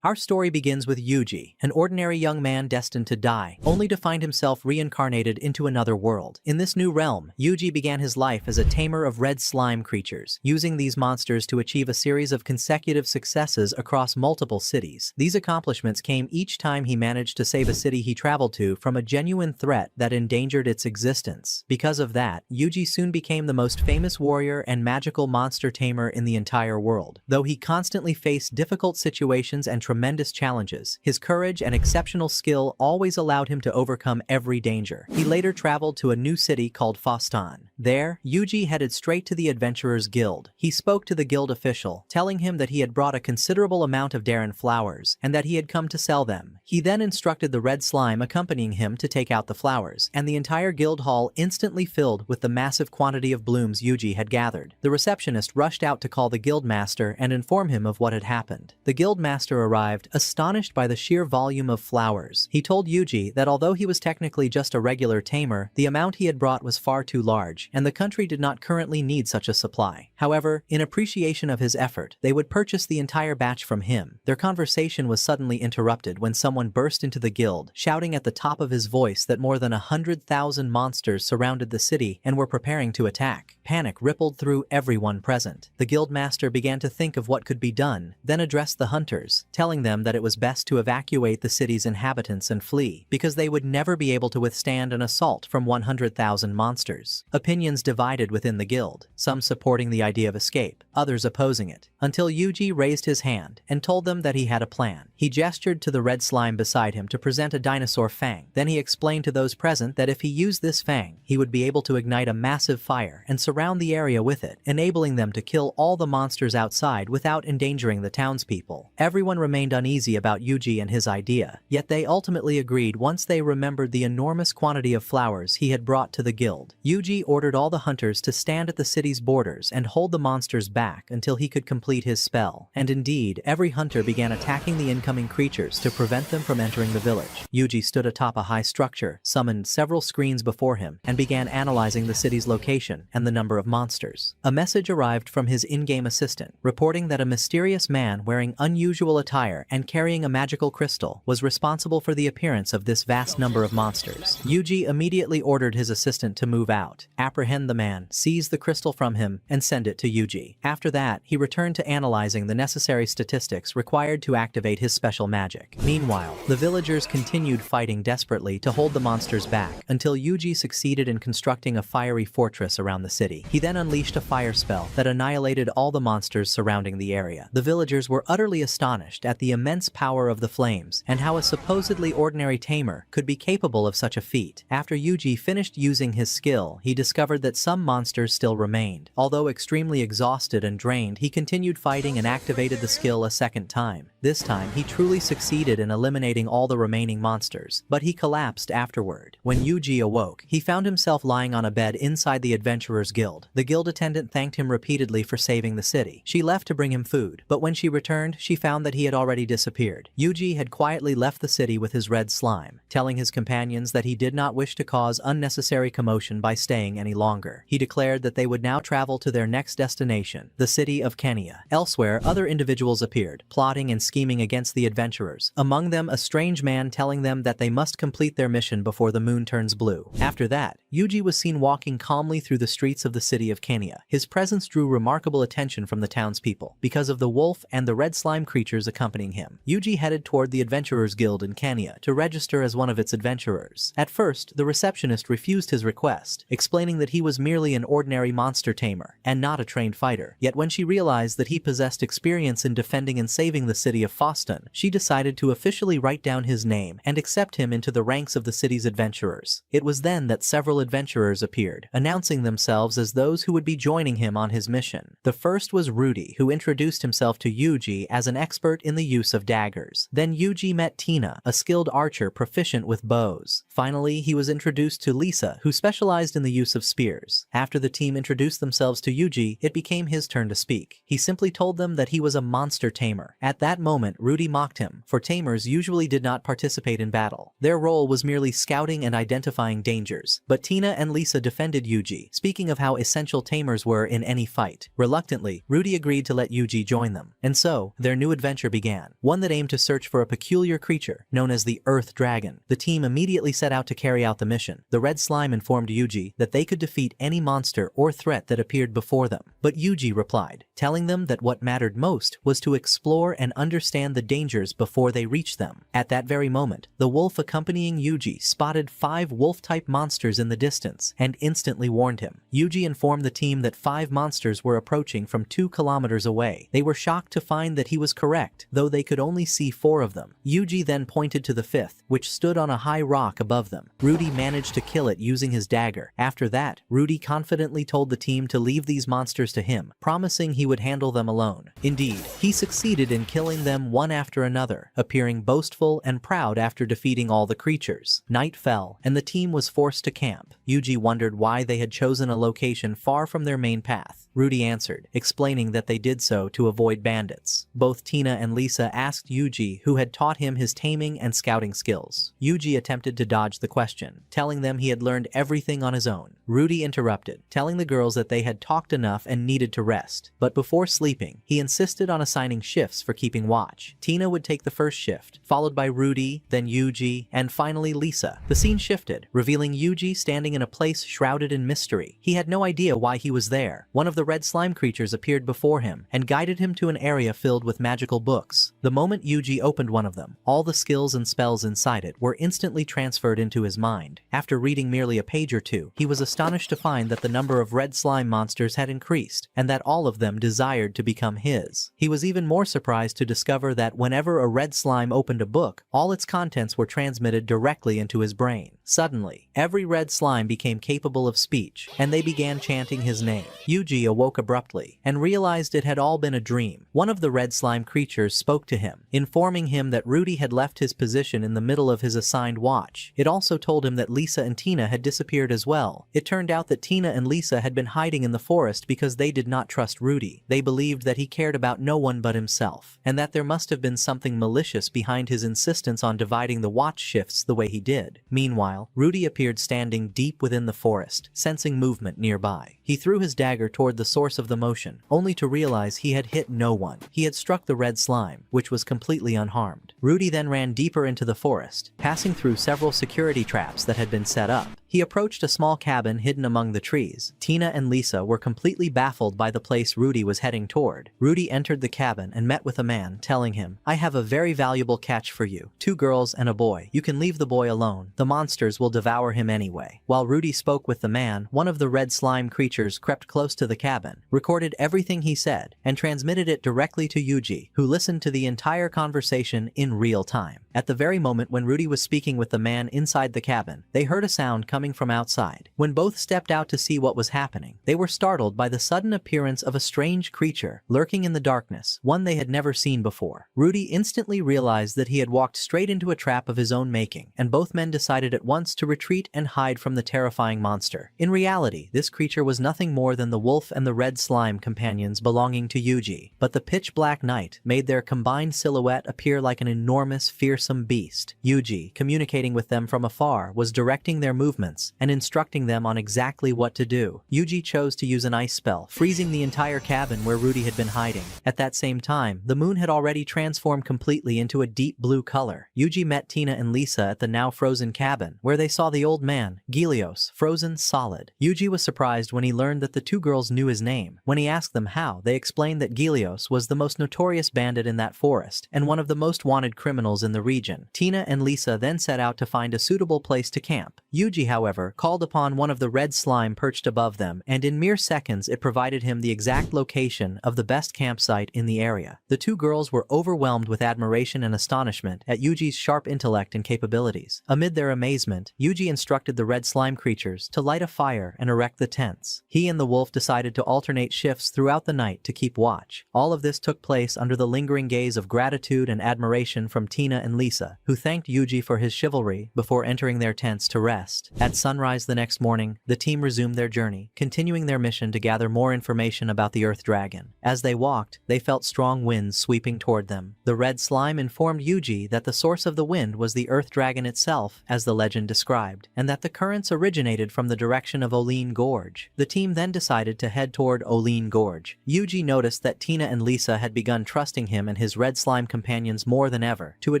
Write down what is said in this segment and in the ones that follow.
Our story begins with Yuji, an ordinary young man destined to die, only to find himself reincarnated into another world. In this new realm, Yuji began his life as a tamer of red slime creatures, using these monsters to achieve a series of consecutive successes across multiple cities. These accomplishments came each time he managed to save a city he traveled to from a genuine threat that endangered its existence. Because of that, Yuji soon became the most famous warrior and magical monster tamer in the entire world. Though he constantly faced difficult situations and tremendous challenges, his courage and exceptional skill always allowed him to overcome every danger. He later traveled to a new city called Foston. There, Yuji headed straight to the Adventurers Guild. He spoke to the guild official, telling him that he had brought a considerable amount of Darren flowers, and that he had come to sell them. He then instructed the red slime accompanying him to take out the flowers, and the entire guild hall instantly filled with the massive quantity of blooms Yuji had gathered. The receptionist rushed out to call the guild master and inform him of what had happened. The guild master arrived, astonished by the sheer volume of flowers. He told Yuji that although he was technically just a regular tamer, the amount he had brought was far too large, and the country did not currently need such a supply. However, in appreciation of his effort, they would purchase the entire batch from him. Their conversation was suddenly interrupted when someone burst into the guild, shouting at the top of his voice that more than 100,000 monsters surrounded the city and were preparing to attack. Panic rippled through everyone present. The guild master began to think of what could be done, then addressed the hunters, telling them that it was best to evacuate the city's inhabitants and flee, because they would never be able to withstand an assault from 100,000 monsters. Opinions divided within the guild, some supporting the idea of escape, others opposing it, until Yuji raised his hand and told them that he had a plan. He gestured to the red slime beside him to present a dinosaur fang. Then he explained to those present that if he used this fang, he would be able to ignite a massive fire and surround the area with it, enabling them to kill all the monsters outside without endangering the townspeople. Everyone remained uneasy about Yuji and his idea, yet they ultimately agreed once they remembered the enormous quantity of flowers he had brought to the guild. Yuji ordered all the hunters to stand at the city's borders and hold the monsters back until he could complete his spell. And indeed, every hunter began attacking the incoming creatures to prevent them from entering the village. Yuji stood atop a high structure, summoned several screens before him, and began analyzing the city's location and the number of monsters. A message arrived from his in-game assistant, reporting that a mysterious man wearing unusual attire and carrying a magical crystal was responsible for the appearance of this vast number of monsters. Yuji immediately ordered his assistant to move out, apprehend the man, seize the crystal from him, and send it to Yuji. After that, he returned to analyzing the necessary statistics required to activate his special magic. Meanwhile, the villagers continued fighting desperately to hold the monsters back until Yuji succeeded in constructing a fiery fortress around the city. He then unleashed a fire spell that annihilated all the monsters surrounding the area. The villagers were utterly astonished at the immense power of the flames and how a supposedly ordinary tamer could be capable of such a feat. After Yuji finished using his skill, he discovered that some monsters still remained. Although extremely exhausted and drained, he continued fighting and activated the skill a second time. This time, he truly succeeded in eliminating all the remaining monsters, but he collapsed afterward. When Yuji awoke, he found himself lying on a bed inside the Adventurers Guild. The guild attendant thanked him repeatedly for saving the city. She left to bring him food, but when she returned, she found that he had already disappeared. Yuji had quietly left the city with his red slime, telling his companions that he did not wish to cause unnecessary commotion by staying any longer. He declared that they would now travel to their next destination, the city of Kenya. Elsewhere, other individuals appeared, plotting and scheming against the adventurers, among them a strange man telling them that they must complete their mission before the moon turns blue. After that, Yuji was seen walking calmly through the streets of the city of Kenya. His presence drew remarkable attention from the townspeople, because of the wolf and the red slime creatures accompanying him. Yuji headed toward the Adventurers Guild in Kenya to register as one of its adventurers. At first, the receptionist refused his request, explaining that he was merely an ordinary monster tamer, and not a trained fighter. Yet when she realized that he possessed experience in defending and saving the city of Foston, she decided to officially write down his name and accept him into the ranks of the city's adventurers. It was then that several adventurers appeared, announcing themselves as those who would be joining him on his mission. The first was Rudy, who introduced himself to Yuji as an expert in the use of daggers. Then Yuji met Tina, a skilled archer proficient with bows. Finally, he was introduced to Lisa, who specialized in the use of spears. After the team introduced themselves to Yuji, it became his turn to speak. He simply told them that he was a monster tamer. At that moment, Rudy mocked him, for tamers usually did not participate in battle. Their role was merely scouting and identifying dangers. But Tina and Lisa defended Yuji, speaking of how essential tamers were in any fight. Reluctantly, Rudy agreed to let Yuji join them. And so, their new adventure began. began, one that aimed to search for a peculiar creature known as the Earth Dragon. The team immediately set out to carry out the mission. The red slime informed Yuji that they could defeat any monster or threat that appeared before them. But Yuji replied, telling them that what mattered most was to explore and understand the dangers before they reached them. At that very moment, the wolf accompanying Yuji spotted 5 wolf-type monsters in the distance and instantly warned him. Yuji informed the team that 5 monsters were approaching from 2 kilometers away. They were shocked to find that he was correct, though they could only see 4 of them. Yuji then pointed to the 5th, which stood on a high rock above them. Rudy managed to kill it using his dagger. After that, Rudy confidently told the team to leave these monsters to him, promising he would handle them alone. Indeed, he succeeded in killing them one after another, appearing boastful and proud after defeating all the creatures. Night fell, and the team was forced to camp. Yuji wondered why they had chosen a location far from their main path. Rudy answered, explaining that they did so to avoid bandits. Both Tina and Lisa asked Yuji who had taught him his taming and scouting skills. Yuji attempted to dodge the question, telling them he had learned everything on his own. Rudy interrupted, telling the girls that they had talked enough and needed to rest. But before sleeping, he insisted on assigning shifts for keeping watch. Tina would take the first shift, followed by Rudy, then Yuji, and finally Lisa. The scene shifted, revealing Yuji standing in a place shrouded in mystery. He had no idea why he was there. One of the red slime creatures appeared before him and guided him to an area filled with magical books. The moment Yuji opened one of them, all the skills and spells inside it were instantly transferred into his mind. After reading merely a page or two, he was astonished to find that the number of red slime monsters had increased, and that all of them desired to become his. He was even more surprised to discover that whenever a red slime opened a book, all its contents were transmitted directly into his brain. Suddenly, every red slime became capable of speech, and they began chanting his name. Yuji awoke abruptly, and realized it had all been a dream. One of the red slime creatures spoke to him, informing him that Rudy had left his position in the middle of his assigned watch. It also told him that Lisa and Tina had disappeared as well. It turned out that Tina and Lisa had been hiding in the forest because they did not trust Rudy. They believed that he cared about no one but himself, and that there must have been something malicious behind his insistence on dividing the watch shifts the way he did. Meanwhile, Rudy appeared standing deep within the forest, sensing movement nearby. He threw his dagger toward the source of the motion, only to realize he had hit no one. He had struck the red slime, which was completely unharmed. Rudy then ran deeper into the forest, passing through several security traps that had been set up. He approached a small cabin hidden among the trees. Tina and Lisa were completely baffled by the place Rudy was heading toward. Rudy entered the cabin and met with a man, telling him, "I have a very valuable catch for you. 2 girls and a boy. You can leave the boy alone. The monsters will devour him anyway." While Rudy spoke with the man, one of the red slime creatures crept close to the cabin, recorded everything he said, and transmitted it directly to Yuji, who listened to the entire conversation in real time. At the very moment when Rudy was speaking with the man inside the cabin, they heard a sound coming from outside. When both stepped out to see what was happening, they were startled by the sudden appearance of a strange creature lurking in the darkness, one they had never seen before. Rudy instantly realized that he had walked straight into a trap of his own making, and both men decided at once to retreat and hide from the terrifying monster. In reality, this creature was nothing more than the wolf and the red slime companions belonging to Yuji, but the pitch-black night made their combined silhouette appear like an enormous, fearsome beast. Yuji, communicating with them from afar, was directing their movements and instructing them on exactly what to do. Yuji chose to use an ice spell, freezing the entire cabin where Rudy had been hiding. At that same time, the moon had already transformed completely into a deep blue color. Yuji met Tina and Lisa at the now frozen cabin, where they saw the old man, Gilios, frozen solid. Yuji was surprised when he learned that the 2 girls knew his name. When he asked them how, they explained that Gilios was the most notorious bandit in that forest, and one of the most wanted criminals in the region. Tina and Lisa then set out to find a suitable place to camp. Yuji, however, called upon one of the red slime perched above them, and in mere seconds it provided him the exact location of the best campsite in the area. The 2 girls were overwhelmed with admiration and astonishment at Yuji's sharp intellect and capabilities. Amid their amazement, Yuji instructed the red slime creatures to light a fire and erect the tents. He and the wolf decided to alternate shifts throughout the night to keep watch. All of this took place under the lingering gaze of gratitude and admiration from Tina and Lisa, who thanked Yuji for his chivalry before entering their tents to rest. rest. At sunrise the next morning, the team resumed their journey, continuing their mission to gather more information about the Earth Dragon. As they walked, they felt strong winds sweeping toward them. The red slime informed Yuji that the source of the wind was the Earth Dragon itself, as the legend described, and that the currents originated from the direction of Oline Gorge. The team then decided to head toward Oline Gorge. Yuji noticed that Tina and Lisa had begun trusting him and his red slime companions more than ever, to a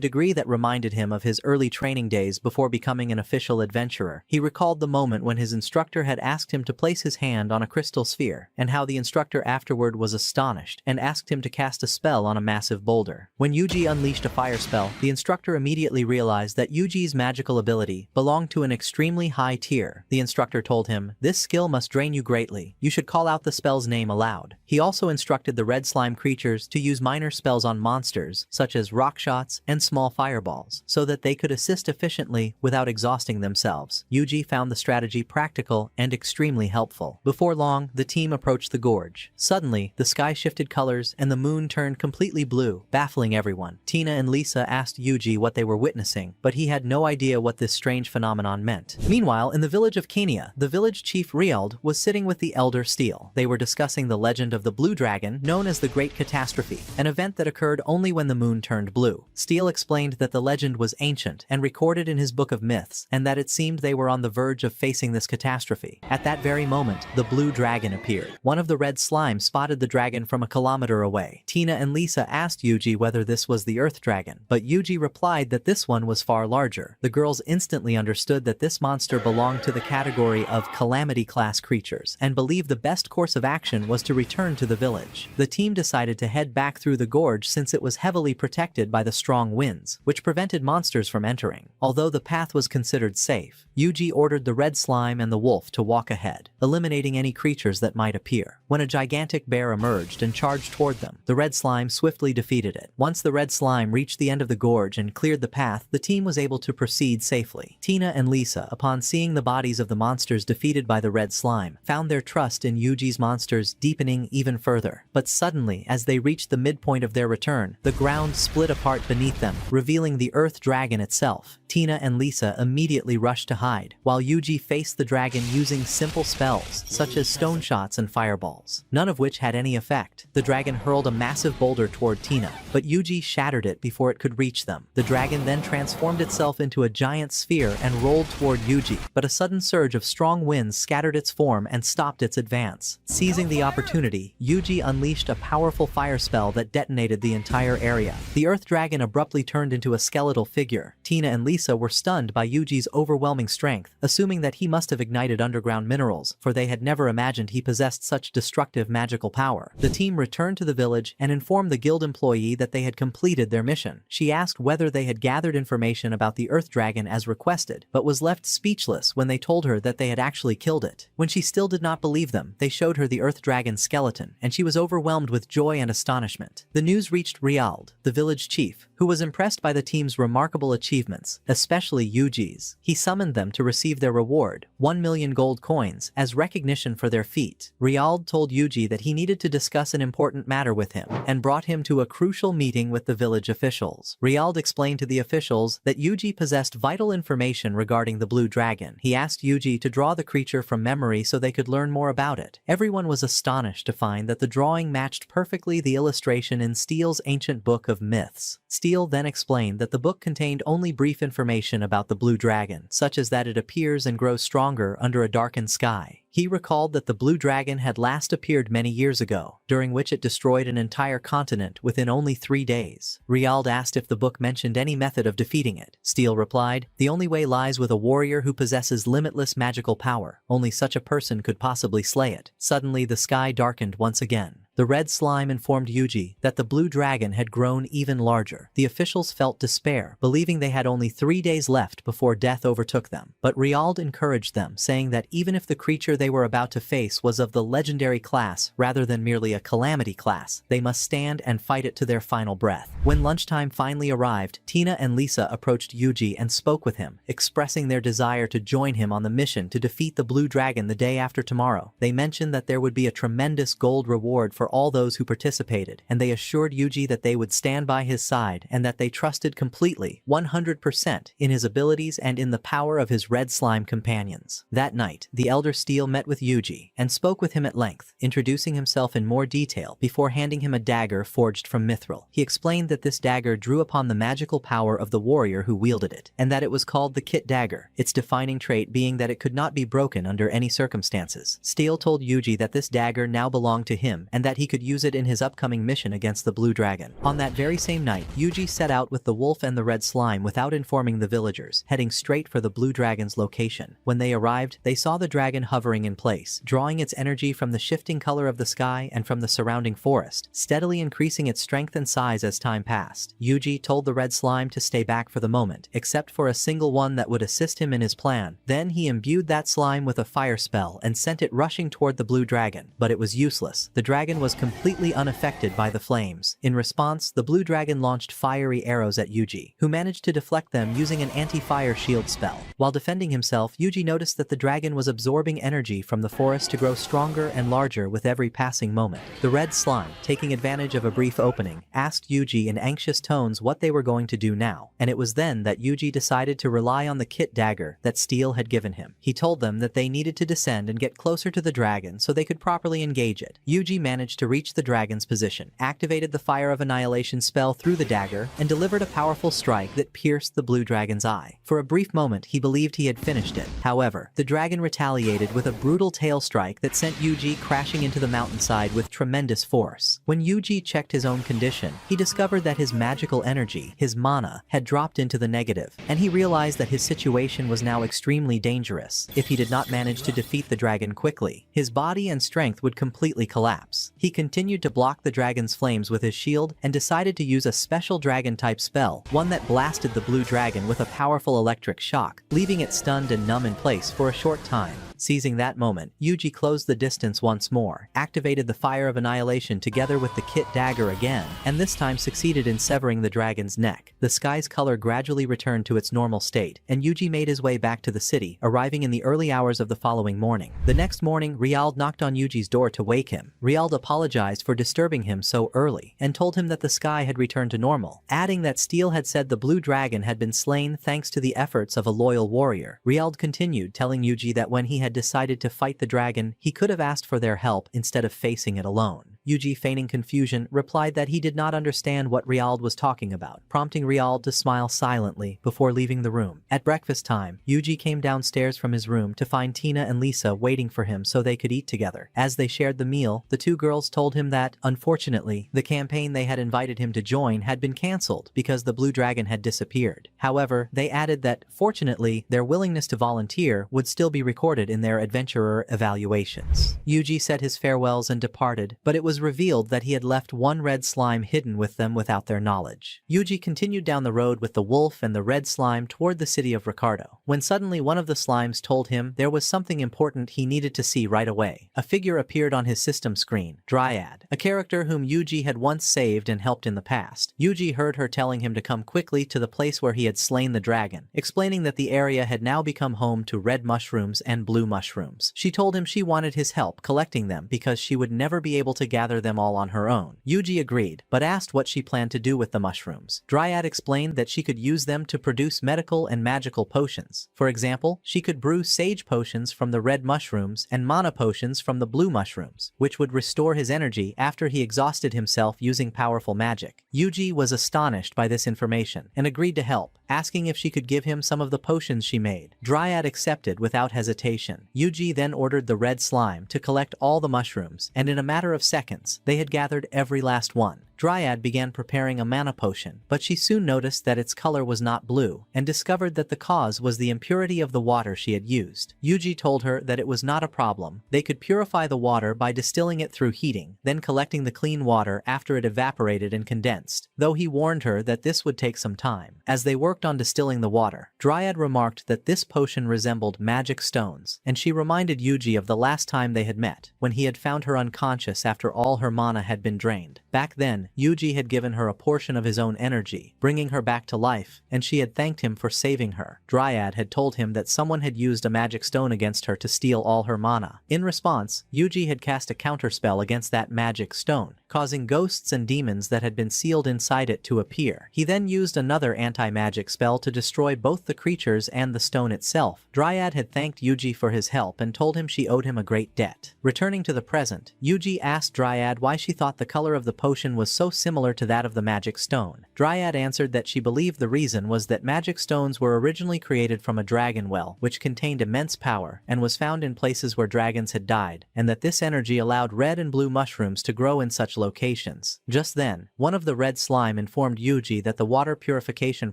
degree that reminded him of his early training days before becoming an official adventurer. He recalled the moment when his instructor had asked him to place his hand on a crystal sphere, and how the instructor afterward was astonished and asked him to cast a spell on a massive boulder. When Yuji unleashed a fire spell, the instructor immediately realized that Yuji's magical ability belonged to an extremely high tier. The instructor told him, "This skill must drain you greatly. You should call out the spell's name aloud." He also instructed the red slime creatures to use minor spells on monsters, such as rock shots and small fireballs, so that they could assist efficiently without exhausting themselves. Yuji found the strategy practical and extremely helpful. Before long, the team approached the gorge. Suddenly, the sky shifted colors and the moon turned completely blue, baffling everyone. Tina and Lisa asked Yuji what they were witnessing, but he had no idea what this strange phenomenon meant. Meanwhile, in the village of Kenya, the village chief Ryo was sitting with the elder Steel. They were discussing the legend of the Blue Dragon, known as the Great Catastrophe, an event that occurred only when the moon turned blue. Steel explained that the legend was ancient and recorded in his book of myths, and that it seemed they were on the verge of facing this catastrophe. At that very moment, the Blue Dragon appeared. One of the red slime spotted the dragon from a kilometer away. Tina and Lisa asked Yuji whether this was the Earth Dragon, but Yuji replied that this one was far larger. The girls instantly understood that this monster belonged to the category of calamity-class creatures, and believed the best course of action was to return to the village. The team decided to head back through the gorge since it was heavily protected by the strong winds, which prevented monsters from entering. Although the path was considered safe, Yuji ordered the red slime and the wolf to walk ahead, eliminating any creatures that might appear. When a gigantic bear emerged and charged toward them, the red slime swiftly defeated it. Once the red slime reached the end of the gorge and cleared the path, the team was able to proceed safely. Tina and Lisa, upon seeing the bodies of the monsters defeated by the red slime, found their trust in Yuji's monsters deepening even further. But suddenly, as they reached the midpoint of their return, the ground split apart beneath them, revealing the Earth Dragon itself. Tina and Lisa immediately rushed to hide, while Yuji faced the dragon using simple spells, such as stone shots and fireballs, none of which had any effect. The dragon hurled a massive boulder toward Tina, but Yuji shattered it before it could reach them. The dragon then transformed itself into a giant sphere and rolled toward Yuji, but a sudden surge of strong winds scattered its form and stopped its advance. Seizing the opportunity, Yuji unleashed a powerful fire spell that detonated the entire area. The Earth Dragon abruptly turned into a skeletal figure. Tina and Lisa were stunned by Yuji's overwhelming strength, assuming that he must have ignited underground minerals, for they had never imagined he possessed such destructive magical power. The team returned to the village and informed the guild employee that they had completed their mission. She asked whether they had gathered information about the Earth Dragon as requested, but was left speechless when they told her that they had actually killed it. When she still did not believe them, they showed her the Earth Dragon's skeleton, and she was overwhelmed with joy and astonishment. The news reached Ryo, the village chief, who was impressed by the team's remarkable achievements, especially Yuji's. He summoned them to receive their reward, 1 million gold coins, as recognition for their feat. Ryo told Yuji that he needed to discuss an important matter with him, and brought him to a crucial meeting with the village officials. Ryo explained to the officials that Yuji possessed vital information regarding the Blue Dragon. He asked Yuji to draw the creature from memory so they could learn more about it. Everyone was astonished to find that the drawing matched perfectly the illustration in Steele's ancient book of myths. Steele then explained that the book contained only brief information about the Blue Dragon, such as that it appears and grows stronger under a darkened sky. He recalled that the Blue Dragon had last appeared many years ago, during which it destroyed an entire continent within only 3 days. Ryo asked if the book mentioned any method of defeating it. Steele replied, "The only way lies with a warrior who possesses limitless magical power. Only such a person could possibly slay it." Suddenly the sky darkened once again. The red slime informed Yuji that the Blue Dragon had grown even larger. The officials felt despair, believing they had only 3 days left before death overtook them. But Ryo encouraged them, saying that even if the creature they were about to face was of the legendary class rather than merely a calamity class, they must stand and fight it to their final breath. When lunchtime finally arrived, Tina and Lisa approached Yuji and spoke with him, expressing their desire to join him on the mission to defeat the Blue Dragon the day after tomorrow. They mentioned that there would be a tremendous gold reward for all those who participated, and they assured Yuji that they would stand by his side and that they trusted completely, 100%, in his abilities and in the power of his red slime companions. That night, the Elder Steel met with Yuji and spoke with him at length, introducing himself in more detail before handing him a dagger forged from mithril. He explained that this dagger drew upon the magical power of the warrior who wielded it, and that it was called the Kit Dagger, its defining trait being that it could not be broken under any circumstances. Steel told Yuji that this dagger now belonged to him and that he could use it in his upcoming mission against the Blue Dragon. On that very same night, Yuji set out with the wolf and the red slime without informing the villagers, heading straight for the Blue Dragon's location. When they arrived, they saw the dragon hovering in place, drawing its energy from the shifting color of the sky and from the surrounding forest, steadily increasing its strength and size as time passed. Yuji told the red slime to stay back for the moment, except for a single one that would assist him in his plan. Then he imbued that slime with a fire spell and sent it rushing toward the Blue Dragon, but it was useless. The dragon was completely unaffected by the flames. In response, the Blue Dragon launched fiery arrows at Yuji, who managed to deflect them using an anti-fire shield spell. While defending himself, Yuji noticed that the dragon was absorbing energy from the forest to grow stronger and larger with every passing moment. The red slime, taking advantage of a brief opening, asked Yuji in anxious tones what they were going to do now, and it was then that Yuji decided to rely on the Kit Dagger that Steel had given him. He told them that they needed to descend and get closer to the dragon so they could properly engage it. Yuji managed to reach the dragon's position, activated the Fire of Annihilation spell through the dagger, and delivered a powerful strike that pierced the Blue Dragon's eye. For a brief moment, he believed he had finished it. However, the dragon retaliated with a brutal tail strike that sent Yuji crashing into the mountainside with tremendous force. When Yuji checked his own condition, he discovered that his magical energy, his mana, had dropped into the negative, and he realized that his situation was now extremely dangerous. If he did not manage to defeat the dragon quickly, his body and strength would completely collapse. He continued to block the dragon's flames with his shield and decided to use a special dragon-type spell, one that blasted the Blue Dragon with a powerful electric shock, leaving it stunned and numb in place for a short time. Seizing that moment, Yuji closed the distance once more, activated the Fire of Annihilation together with the Kit Dagger again, and this time succeeded in severing the dragon's neck. The sky's color gradually returned to its normal state, and Yuji made his way back to the city, arriving in the early hours of the following morning. The next morning, Riald knocked on Yuji's door to wake him. Riald apologized for disturbing him so early, and told him that the sky had returned to normal, adding that Steel had said the Blue Dragon had been slain thanks to the efforts of a loyal warrior. Riald continued, telling Yuji that when he had decided to fight the dragon, he could have asked for their help instead of facing it alone. Yuji, feigning confusion, replied that he did not understand what Riald was talking about, prompting Riald to smile silently before leaving the room. At breakfast time, Yuji came downstairs from his room to find Tina and Lisa waiting for him so they could eat together. As they shared the meal, the two girls told him that, unfortunately, the campaign they had invited him to join had been cancelled because the Blue Dragon had disappeared. However, they added that, fortunately, their willingness to volunteer would still be recorded in their adventurer evaluations. Yuji said his farewells and departed, but it was revealed that he had left one red slime hidden with them without their knowledge. Yuji continued down the road with the wolf and the red slime toward the city of Ricardo, when suddenly one of the slimes told him there was something important he needed to see right away. A figure appeared on his system screen, Dryad, a character whom Yuji had once saved and helped in the past. Yuji heard her telling him to come quickly to the place where he had slain the dragon, explaining that the area had now become home to red mushrooms and blue mushrooms. She told him she wanted his help collecting them because she would never be able to gather them all on her own. Yuji agreed, but asked what she planned to do with the mushrooms. Dryad explained that she could use them to produce medical and magical potions. For example, she could brew sage potions from the red mushrooms and mana potions from the blue mushrooms, which would restore his energy after he exhausted himself using powerful magic. Yuji was astonished by this information and agreed to help, asking if she could give him some of the potions she made. Dryad accepted without hesitation. Yuji then ordered the red slime to collect all the mushrooms, and in a matter of seconds, they had gathered every last one. Dryad began preparing a mana potion, but she soon noticed that its color was not blue, and discovered that the cause was the impurity of the water she had used. Yuji told her that it was not a problem. They could purify the water by distilling it through heating, then collecting the clean water after it evaporated and condensed, though he warned her that this would take some time. As they worked on distilling the water, Dryad remarked that this potion resembled magic stones, and she reminded Yuji of the last time they had met, when he had found her unconscious after all her mana had been drained. Back then, Yuji had given her a portion of his own energy, bringing her back to life, and she had thanked him for saving her. Dryad had told him that someone had used a magic stone against her to steal all her mana. In response, Yuji had cast a counterspell against that magic stone, causing ghosts and demons that had been sealed inside it to appear. He then used another anti-magic spell to destroy both the creatures and the stone itself. Dryad had thanked Yuji for his help and told him she owed him a great debt. Returning to the present, Yuji asked Dryad why she thought the color of the potion was so similar to that of the magic stone. Dryad answered that she believed the reason was that magic stones were originally created from a dragon well, which contained immense power and was found in places where dragons had died, and that this energy allowed red and blue mushrooms to grow in such locations. Just then, one of the red slime informed Yuji that the water purification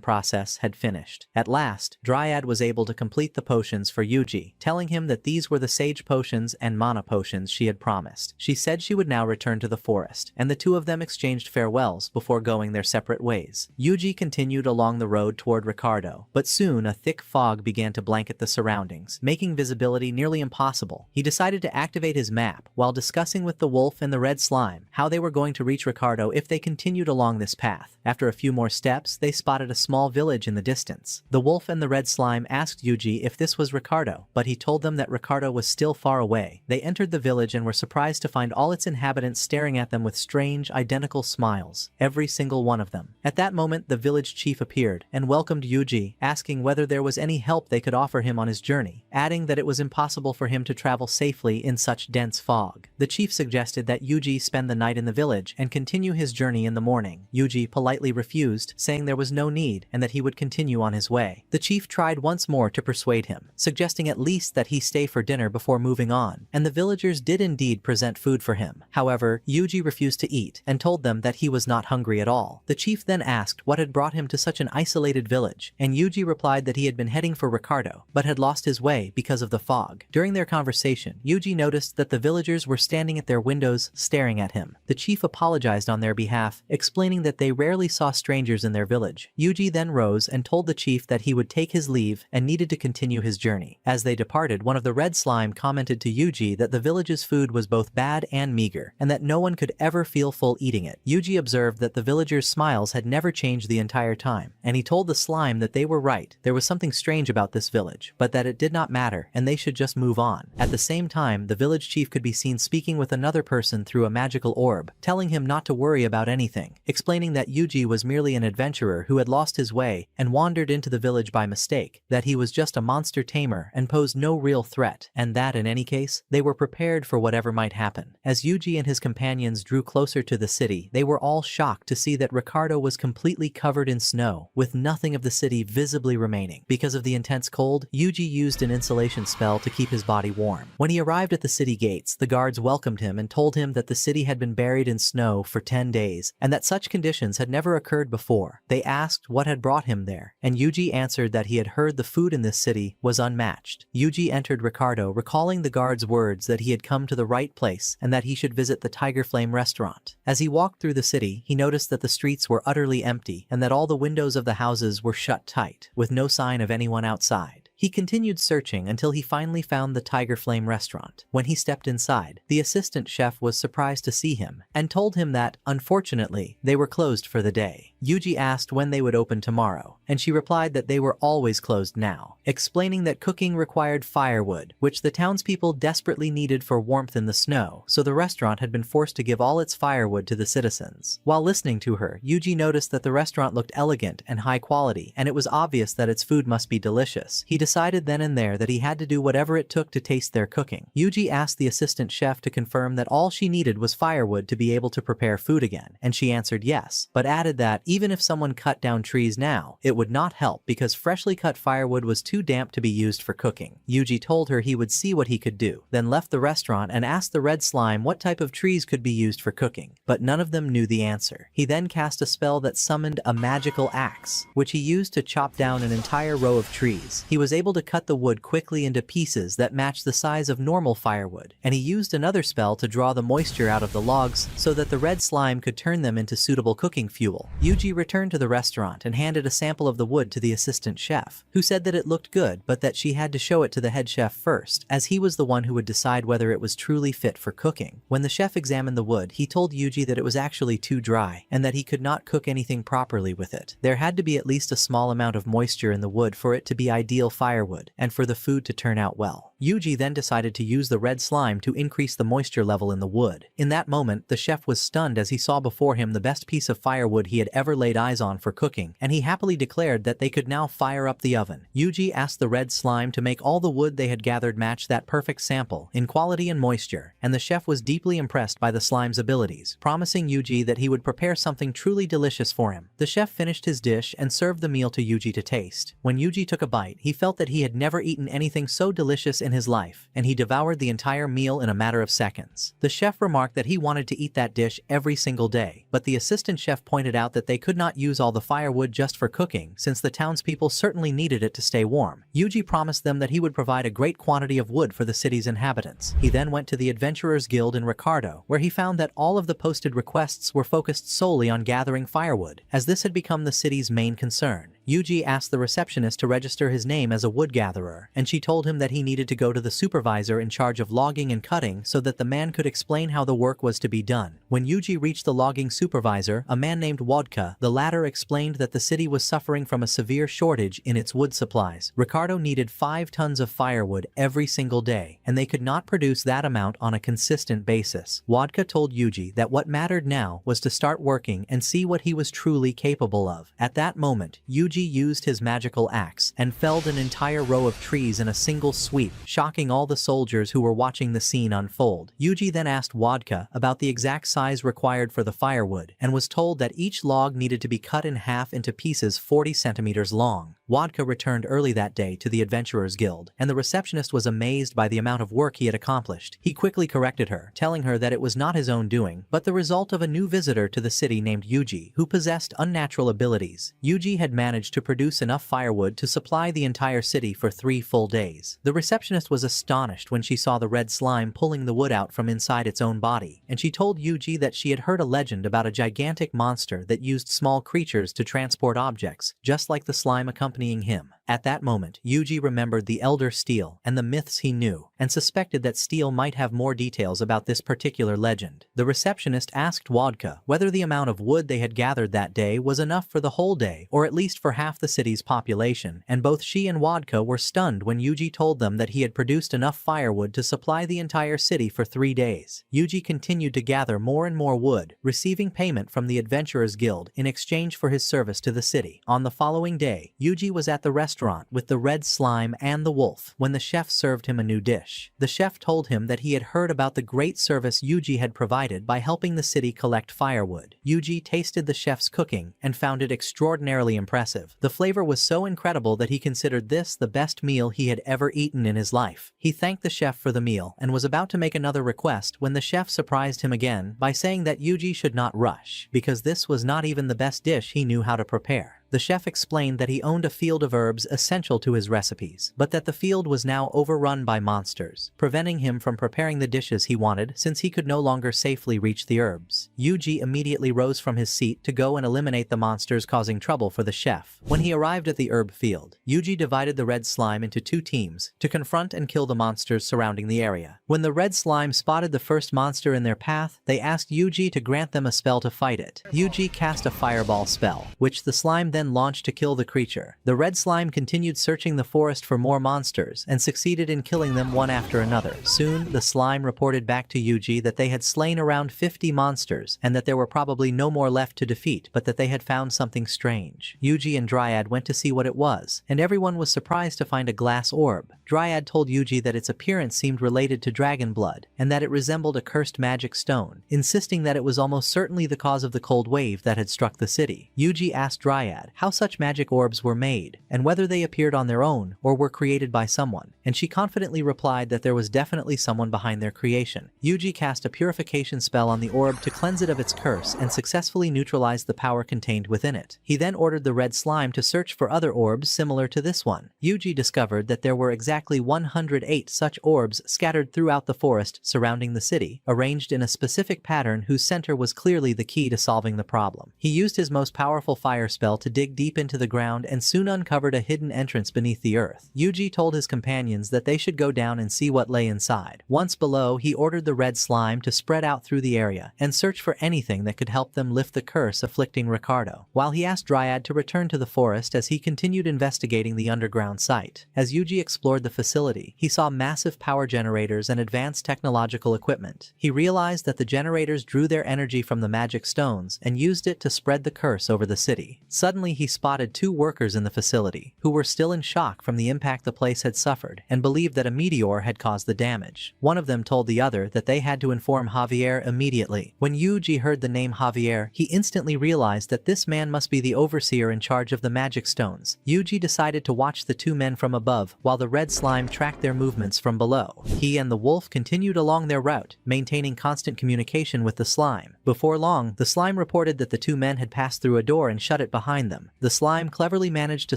process had finished. At last, Dryad was able to complete the potions for Yuji, telling him that these were the sage potions and mana potions she had promised. She said she would now return to the forest, and the two of them exchanged farewells before going their separate ways. Yuji continued along the road toward Ricardo, but soon a thick fog began to blanket the surroundings, making visibility nearly impossible. He decided to activate his map while discussing with the wolf and the red slime how they were going to reach Ricardo if they continued along this path. After a few more steps, they spotted a small village in the distance. The wolf and the red slime asked Yuji if this was Ricardo, but he told them that Ricardo was still far away. They entered the village and were surprised to find all its inhabitants staring at them with strange, identical smiles, every single one of them. At that moment, the village chief appeared and welcomed Yuji, asking whether there was any help they could offer him on his journey, adding that it was impossible for him to travel safely in such dense fog. The chief suggested that Yuji spend the night in the village and continue his journey in the morning. Yuji politely refused, saying there was no need and that he would continue on his way. The chief tried once more to persuade him, suggesting at least that he stay for dinner before moving on, and the villagers did indeed present food for him. However, Yuji refused to eat and told them that he was not hungry at all. The chief then asked what had brought him to such an isolated village, and Yuji replied that he had been heading for Ricardo, but had lost his way because of the fog. During their conversation, Yuji noticed that the villagers were standing at their windows staring at him. The chief apologized on their behalf, explaining that they rarely saw strangers in their village. Yuji then rose and told the chief that he would take his leave and needed to continue his journey. As they departed, one of the red slime commented to Yuji that the village's food was both bad and meager, and that no one could ever feel full eating it. Yuji observed that the villagers' smiles had never changed the entire time, and he told the slime that they were right. There was something strange about this village, but that it did not matter, and they should just move on. At the same time, the village chief could be seen speaking with another person through a magical orb, telling him not to worry about anything, explaining that Yuji was merely an adventurer who had lost his way and wandered into the village by mistake, that he was just a monster tamer and posed no real threat, and that in any case, they were prepared for whatever might happen. As Yuji and his companions drew closer to the city, they were all shocked to see that Ricardo was completely covered in snow, with nothing of the city visibly remaining. Because of the intense cold, Yuji used an insulation spell to keep his body warm. When he arrived at the city gates, the guards welcomed him and told him that the city had been buried in snow for 10 days, and that such conditions had never occurred before. They asked what had brought him there, and Yuji answered that he had heard the food in this city was unmatched. Yuji entered Ricardo, recalling the guard's words that he had come to the right place and that he should visit the Tiger Flame restaurant. As he walked through the city, he noticed that the streets were utterly empty and that all the windows of the houses were shut tight, with no sign of anyone outside. He continued searching until he finally found the Tiger Flame restaurant. When he stepped inside, the assistant chef was surprised to see him and told him that, unfortunately, they were closed for the day. Yuji asked when they would open tomorrow, and she replied that they were always closed now, explaining that cooking required firewood, which the townspeople desperately needed for warmth in the snow, so the restaurant had been forced to give all its firewood to the citizens. While listening to her, Yuji noticed that the restaurant looked elegant and high quality, and it was obvious that its food must be delicious. He decided then and there that he had to do whatever it took to taste their cooking. Yuji asked the assistant chef to confirm that all she needed was firewood to be able to prepare food again, and she answered yes, but added that even if someone cut down trees now, it would not help because freshly cut firewood was too damp to be used for cooking. Yuji told her he would see what he could do, then left the restaurant and asked the red slime what type of trees could be used for cooking, but none of them knew the answer. He then cast a spell that summoned a magical axe, which he used to chop down an entire row of trees. He was able to cut the wood quickly into pieces that matched the size of normal firewood, and he used another spell to draw the moisture out of the logs so that the red slime could turn them into suitable cooking fuel. Yuji Yuji returned to the restaurant and handed a sample of the wood to the assistant chef, who said that it looked good but that she had to show it to the head chef first, as he was the one who would decide whether it was truly fit for cooking. When the chef examined the wood, he told Yuji that it was actually too dry, and that he could not cook anything properly with it. There had to be at least a small amount of moisture in the wood for it to be ideal firewood, and for the food to turn out well. Yuji then decided to use the red slime to increase the moisture level in the wood. In that moment, the chef was stunned as he saw before him the best piece of firewood he had ever laid eyes on for cooking, and he happily declared that they could now fire up the oven. Yuji asked the red slime to make all the wood they had gathered match that perfect sample in quality and moisture, and the chef was deeply impressed by the slime's abilities, promising Yuji that he would prepare something truly delicious for him. The chef finished his dish and served the meal to Yuji to taste. When Yuji took a bite, he felt that he had never eaten anything so delicious in his life, and he devoured the entire meal in a matter of seconds. The chef remarked that he wanted to eat that dish every single day, but the assistant chef pointed out that they could not use all the firewood just for cooking, since the townspeople certainly needed it to stay warm. Yuji promised them that he would provide a great quantity of wood for the city's inhabitants. He then went to the Adventurers Guild in Ricardo, where he found that all of the posted requests were focused solely on gathering firewood, as this had become the city's main concern. Yuji asked the receptionist to register his name as a wood gatherer, and she told him that he needed to go to the supervisor in charge of logging and cutting so that the man could explain how the work was to be done. When Yuji reached the logging supervisor, a man named Wodka, the latter explained that the city was suffering from a severe shortage in its wood supplies. Ricardo needed 5 tons of firewood every single day, and they could not produce that amount on a consistent basis. Wodka told Yuji that what mattered now was to start working and see what he was truly capable of. At that moment, Yuji used his magical axe and felled an entire row of trees in a single sweep, shocking all the soldiers who were watching the scene unfold. Yuji then asked Wodka about the exact size required for the firewood, and was told that each log needed to be cut in half into pieces 40 centimeters long. Wodka returned early that day to the Adventurers Guild, and the receptionist was amazed by the amount of work he had accomplished. He quickly corrected her, telling her that it was not his own doing, but the result of a new visitor to the city named Yuji, who possessed unnatural abilities. Yuji had managed to produce enough firewood to supply the entire city for 3 full days. The receptionist was astonished when she saw the red slime pulling the wood out from inside its own body, and she told Yuji that she had heard a legend about a gigantic monster that used small creatures to transport objects, just like the slime accompanying him. At that moment, Yuji remembered the Elder Steel and the myths he knew, and suspected that Steel might have more details about this particular legend. The receptionist asked Wodka whether the amount of wood they had gathered that day was enough for the whole day, or at least for half the city's population, and both she and Wodka were stunned when Yuji told them that he had produced enough firewood to supply the entire city for 3 days. Yuji continued to gather more and more wood, receiving payment from the Adventurers Guild in exchange for his service to the city. On the following day, Yuji was at the restaurant with the red slime and the wolf when the chef served him a new dish. The chef told him that he had heard about the great service Yuji had provided by helping the city collect firewood. Yuji tasted the chef's cooking and found it extraordinarily impressive. The flavor was so incredible that he considered this the best meal he had ever eaten in his life. He thanked the chef for the meal and was about to make another request when the chef surprised him again by saying that Yuji should not rush, because this was not even the best dish he knew how to prepare. The chef explained that he owned a field of herbs essential to his recipes, but that the field was now overrun by monsters, preventing him from preparing the dishes he wanted since he could no longer safely reach the herbs. Yuji immediately rose from his seat to go and eliminate the monsters causing trouble for the chef. When he arrived at the herb field, Yuji divided the red slime into 2 teams to confront and kill the monsters surrounding the area. When the red slime spotted the first monster in their path, they asked Yuji to grant them a spell to fight it. Yuji cast a fireball spell, which the slime then launched to kill the creature. The red slime continued searching the forest for more monsters and succeeded in killing them one after another. Soon, the slime reported back to Yuji that they had slain around 50 monsters and that there were probably no more left to defeat, but that they had found something strange. Yuji and Dryad went to see what it was, and everyone was surprised to find a glass orb. Dryad told Yuji that its appearance seemed related to dragon blood, and that it resembled a cursed magic stone, insisting that it was almost certainly the cause of the cold wave that had struck the city. Yuji asked Dryad Dryad how such magic orbs were made, and whether they appeared on their own or were created by someone, and she confidently replied that there was definitely someone behind their creation. Yuji cast a purification spell on the orb to cleanse it of its curse and successfully neutralized the power contained within it. He then ordered the red slime to search for other orbs similar to this one. Yuji discovered that there were exactly 108 such orbs scattered throughout the forest surrounding the city, arranged in a specific pattern whose center was clearly the key to solving the problem. He used his most powerful fire spell to dig deep into the ground and soon uncovered a hidden entrance beneath the earth. Yuji told his companions that they should go down and see what lay inside. Once below, he ordered the red slime to spread out through the area and search for anything that could help them lift the curse afflicting Ricardo, while he asked Dryad to return to the forest as he continued investigating the underground site. As Yuji explored the facility, he saw massive power generators and advanced technological equipment. He realized that the generators drew their energy from the magic stones and used it to spread the curse over the city. Suddenly, he spotted two workers in the facility who were still in shock from the impact the place had suffered and believed that a meteor had caused the damage. One of them told the other that they had to inform Javier immediately. When Yuji heard the name Javier, he instantly realized that this man must be the overseer in charge of the magic stones. Yuji decided to watch the two men from above while the red slime tracked their movements from below. He and the wolf continued along their route, maintaining constant communication with the slime. Before long, the slime reported that the two men had passed through a door and shut it behind them. The slime cleverly managed to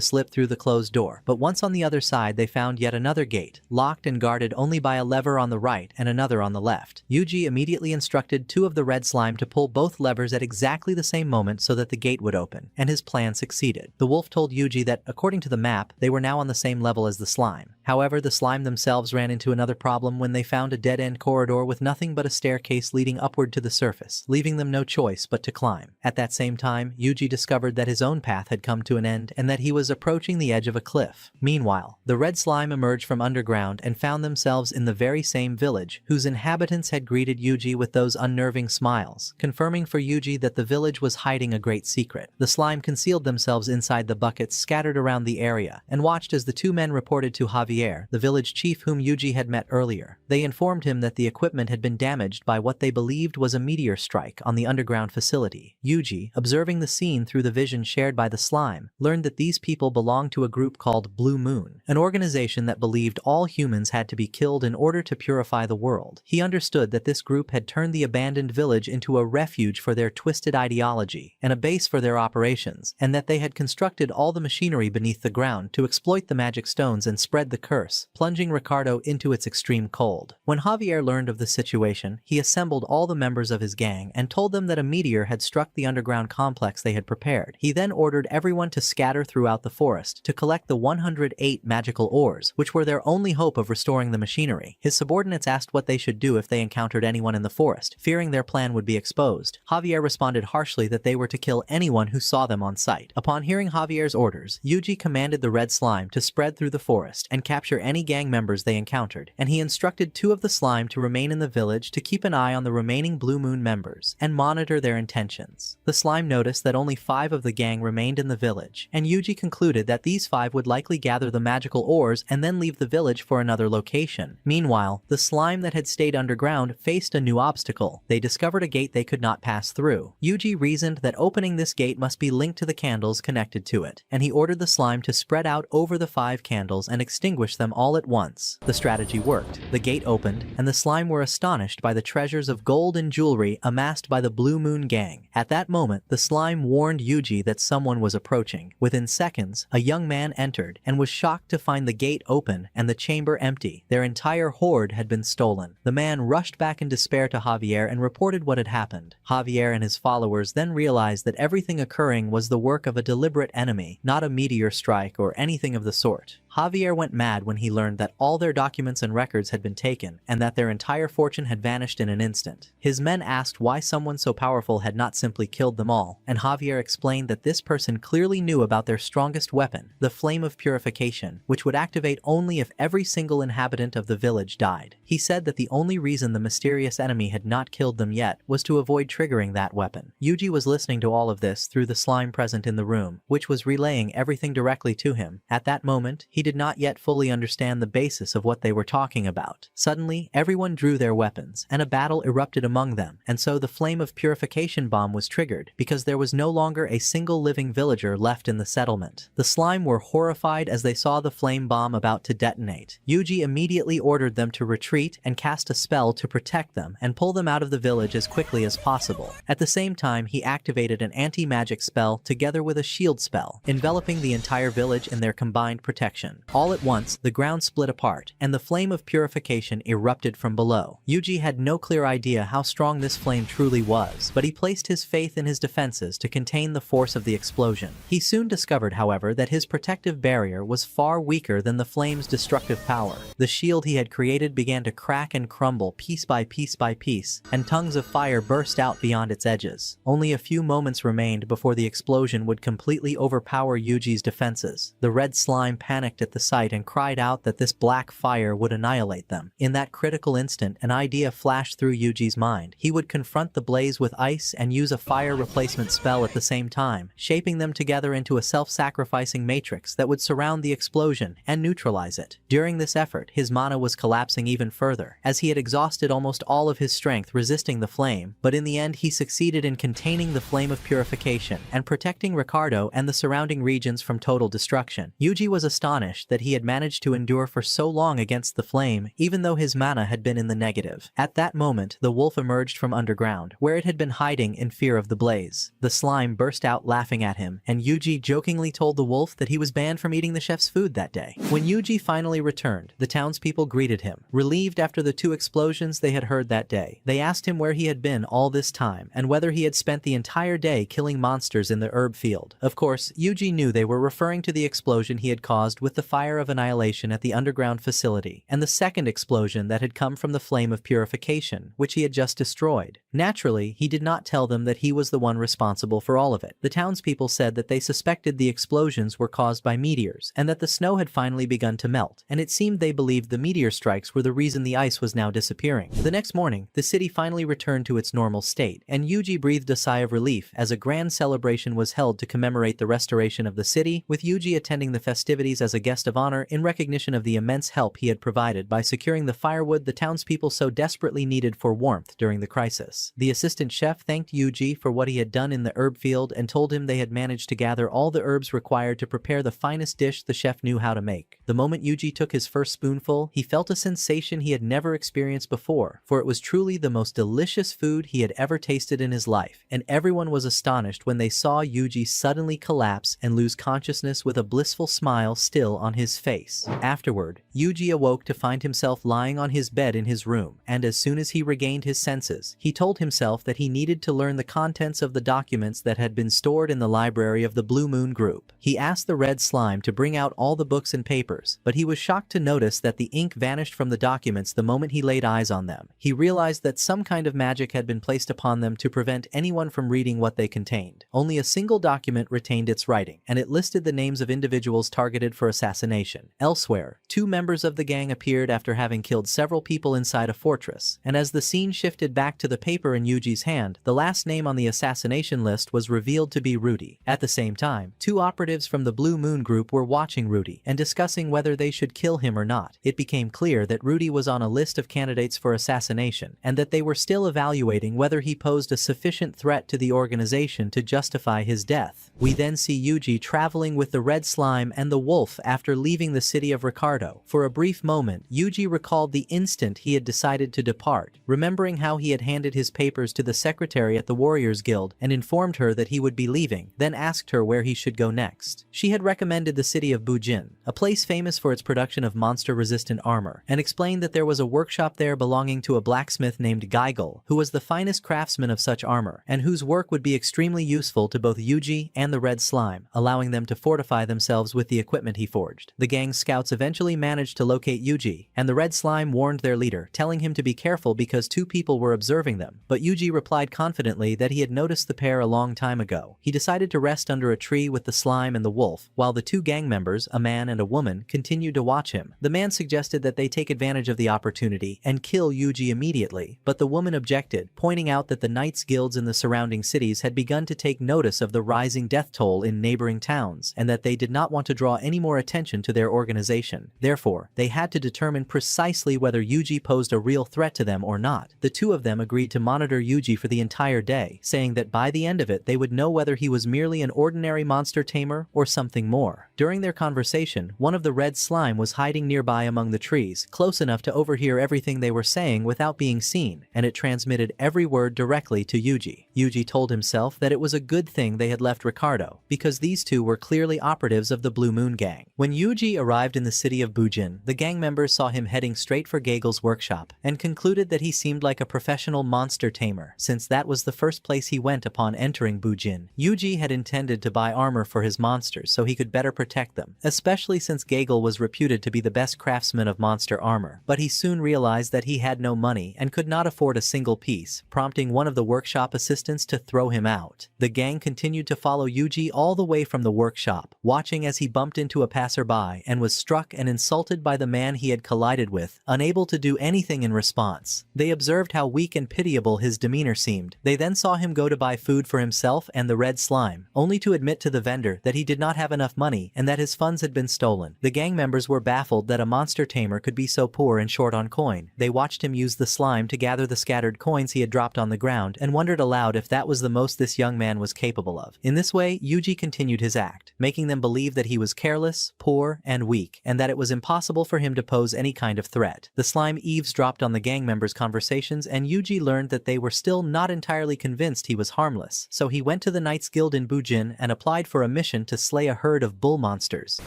slip through the closed door, but once on the other side they found yet another gate, locked and guarded only by a lever on the right and another on the left. Yuji immediately instructed two of the red slime to pull both levers at exactly the same moment so that the gate would open, and his plan succeeded. The wolf told Yuji that, according to the map, they were now on the same level as the slime. However, the slime themselves ran into another problem when they found a dead-end corridor with nothing but a staircase leading upward to the surface, leaving them no choice but to climb. At that same time, Yuji discovered that his own path had come to an end and that he was approaching the edge of a cliff. Meanwhile, the red slime emerged from underground and found themselves in the very same village, whose inhabitants had greeted Yuji with those unnerving smiles, confirming for Yuji that the village was hiding a great secret. The slime concealed themselves inside the buckets scattered around the area and watched as the two men reported to Javier, the village chief whom Yuji had met earlier. They informed him that the equipment had been damaged by what they believed was a meteor strike on the underground facility. Yuji, observing the scene through the vision shared by the slime, learned that these people belonged to a group called Blue Moon, an organization that believed all humans had to be killed in order to purify the world. He understood that this group had turned the abandoned village into a refuge for their twisted ideology and a base for their operations, and that they had constructed all the machinery beneath the ground to exploit the magic stones and spread the curse, plunging Ricardo into its extreme cold. When Javier learned of the situation, he assembled all the members of his gang and told them that a meteor had struck the underground complex they had prepared. He then ordered everyone to scatter throughout the forest to collect the 108 magical ores, which were their only hope of restoring the machinery. His subordinates asked what they should do if they encountered anyone in the forest, fearing their plan would be exposed. Javier responded harshly that they were to kill anyone who saw them on sight. Upon hearing Javier's orders, Yuji commanded the red slime to spread through the forest and capture any gang members they encountered, and he instructed two of the slime to remain in the village to keep an eye on the remaining Blue Moon members and monitor their intentions. The slime noticed that only 5 of the gang remained in the village, and Yuji concluded that these 5 would likely gather the magical ores and then leave the village for another location. Meanwhile, the slime that had stayed underground faced a new obstacle. They discovered a gate they could not pass through. Yuji reasoned that opening this gate must be linked to the candles connected to it, and he ordered the slime to spread out over the 5 candles and extinguish them all at once. The strategy worked. The gate opened, and the slime were astonished by the treasures of gold and jewelry amassed by the Blue Moon gang. At that moment, the slime warned Yuji that someone was approaching. Within seconds, a young man entered and was shocked to find the gate open and the chamber empty. Their entire hoard had been stolen. The man rushed back in despair to Javier and reported what had happened. Javier and his followers then realized that everything occurring was the work of a deliberate enemy, not a meteor strike or anything of the sort. Javier went mad when he learned that all their documents and records had been taken, and that their entire fortune had vanished in an instant. His men asked why someone so powerful had not simply killed them all, and Javier explained that this person clearly knew about their strongest weapon, the Flame of Purification, which would activate only if every single inhabitant of the village died. He said that the only reason the mysterious enemy had not killed them yet was to avoid triggering that weapon. Yuji was listening to all of this through the slime present in the room, which was relaying everything directly to him. At that moment, he he did not yet fully understand the basis of what they were talking about. Suddenly, everyone drew their weapons, and a battle erupted among them, and so the flame of purification bomb was triggered, because there was no longer a single living villager left in the settlement. The slime were horrified as they saw the flame bomb about to detonate. Yuji immediately ordered them to retreat and cast a spell to protect them and pull them out of the village as quickly as possible. At the same time, he activated an anti-magic spell together with a shield spell, enveloping the entire village in their combined protection. All at once, the ground split apart, and the flame of purification erupted from below. Yuji had no clear idea how strong this flame truly was, but he placed his faith in his defenses to contain the force of the explosion. He soon discovered, however, that his protective barrier was far weaker than the flame's destructive power. The shield he had created began to crack and crumble piece by piece by piece, and tongues of fire burst out beyond its edges. Only a few moments remained before the explosion would completely overpower Yuji's defenses. The red slime panicked at the sight and cried out that this black fire would annihilate them. In that critical instant, an idea flashed through Yuji's mind. He would confront the blaze with ice and use a fire replacement spell at the same time, shaping them together into a self-sacrificing matrix that would surround the explosion and neutralize it. During this effort, his mana was collapsing even further, as he had exhausted almost all of his strength resisting the flame, but in the end he succeeded in containing the flame of purification and protecting Ricardo and the surrounding regions from total destruction. Yuji was astonished that he had managed to endure for so long against the flame, even though his mana had been in the negative. At that moment, the wolf emerged from underground, where it had been hiding in fear of the blaze. The slime burst out laughing at him, and Yuji jokingly told the wolf that he was banned from eating the chef's food that day. When Yuji finally returned, the townspeople greeted him, relieved after the 2 explosions they had heard that day. They asked him where he had been all this time, and whether he had spent the entire day killing monsters in the herb field. Of course, Yuji knew they were referring to the explosion he had caused with the fire of annihilation at the underground facility, and the second explosion that had come from the flame of purification, which he had just destroyed. Naturally, he did not tell them that he was the one responsible for all of it. The townspeople said that they suspected the explosions were caused by meteors, and that the snow had finally begun to melt, and it seemed they believed the meteor strikes were the reason the ice was now disappearing. The next morning, the city finally returned to its normal state, and Yuji breathed a sigh of relief as a grand celebration was held to commemorate the restoration of the city, with Yuji attending the festivities as a guest of honor in recognition of the immense help he had provided by securing the firewood the townspeople so desperately needed for warmth during the crisis. The assistant chef thanked Yuji for what he had done in the herb field and told him they had managed to gather all the herbs required to prepare the finest dish the chef knew how to make. The moment Yuji took his first spoonful, he felt a sensation he had never experienced before, for it was truly the most delicious food he had ever tasted in his life, and everyone was astonished when they saw Yuji suddenly collapse and lose consciousness with a blissful smile still on his face. Afterward, Yuji awoke to find himself lying on his bed in his room, and as soon as he regained his senses, he told himself that he needed to learn the contents of the documents that had been stored in the library of the Blue Moon Group. He asked the red slime to bring out all the books and papers, but he was shocked to notice that the ink vanished from the documents the moment he laid eyes on them. He realized that some kind of magic had been placed upon them to prevent anyone from reading what they contained. Only a single document retained its writing, and it listed the names of individuals targeted for assassination. Elsewhere, 2 members of the gang appeared after having killed several people inside a fortress, and as the scene shifted back to the paper in Yuji's hand, the last name on the assassination list was revealed to be Rudy. At the same time, 2 operatives from the Blue Moon Group were watching Rudy and discussing whether they should kill him or not. It became clear that Rudy was on a list of candidates for assassination, and that they were still evaluating whether he posed a sufficient threat to the organization to justify his death. We then see Yuji traveling with the red slime and the wolf after leaving the city of Ricardo. For a brief moment, Yuji recalled the instant he had decided to depart, remembering how he had handed his papers to the secretary at the Warriors Guild and informed her that he would be leaving, then asked her where he should go next. She had recommended the city of Bujin, a place famous for its production of monster-resistant armor, and explained that there was a workshop there belonging to a blacksmith named Geigel, who was the finest craftsman of such armor, and whose work would be extremely useful to both Yuji and the red slime, allowing them to fortify themselves with the equipment he forged. The gang's scouts eventually managed managed to locate Yuji, and the red slime warned their leader, telling him to be careful because two people were observing them, but Yuji replied confidently that he had noticed the pair a long time ago. He decided to rest under a tree with the slime and the wolf, while the two gang members, a man and a woman, continued to watch him. The man suggested that they take advantage of the opportunity and kill Yuji immediately, but the woman objected, pointing out that the knights guilds in the surrounding cities had begun to take notice of the rising death toll in neighboring towns, and that they did not want to draw any more attention to their organization. Therefore, they had to determine precisely whether Yuji posed a real threat to them or not. The two of them agreed to monitor Yuji for the entire day, saying that by the end of it they would know whether he was merely an ordinary monster tamer or something more. During their conversation, one of the red slime was hiding nearby among the trees, close enough to overhear everything they were saying without being seen, and it transmitted every word directly to Yuji. Yuji told himself that it was a good thing they had left Ricardo, because these two were clearly operatives of the Blue Moon Gang. When Yuji arrived in the city of Bujin, the gang members saw him heading straight for Gagel's workshop, and concluded that he seemed like a professional monster tamer, since that was the first place he went upon entering Bujin. Yuji had intended to buy armor for his monsters so he could better protect them, especially since Gagel was reputed to be the best craftsman of monster armor, but he soon realized that he had no money and could not afford a single piece, prompting one of the workshop assistants to throw him out. The gang continued to follow Yuji all the way from the workshop, watching as he bumped into a passerby and was struck and insulted by the man he had collided with, unable to do anything in response. They observed how weak and pitiable his demeanor seemed. They then saw him go to buy food for himself and the red slime, only to admit to the vendor that he did not have enough money and that his funds had been stolen. The gang members were baffled that a monster tamer could be so poor and short on coin. They watched him use the slime to gather the scattered coins he had dropped on the ground and wondered aloud if that was the most this young man was capable of. In this way, Yuji continued his act, making them believe that he was careless, poor, and weak, and that it was impossible for him to pose any kind of threat. The slime eavesdropped on the gang members' conversations, and Yuji learned that they were still not entirely convinced he was harmless, so he went to the Knights Guild in Bujin and applied for a mission to slay a herd of bull monsters.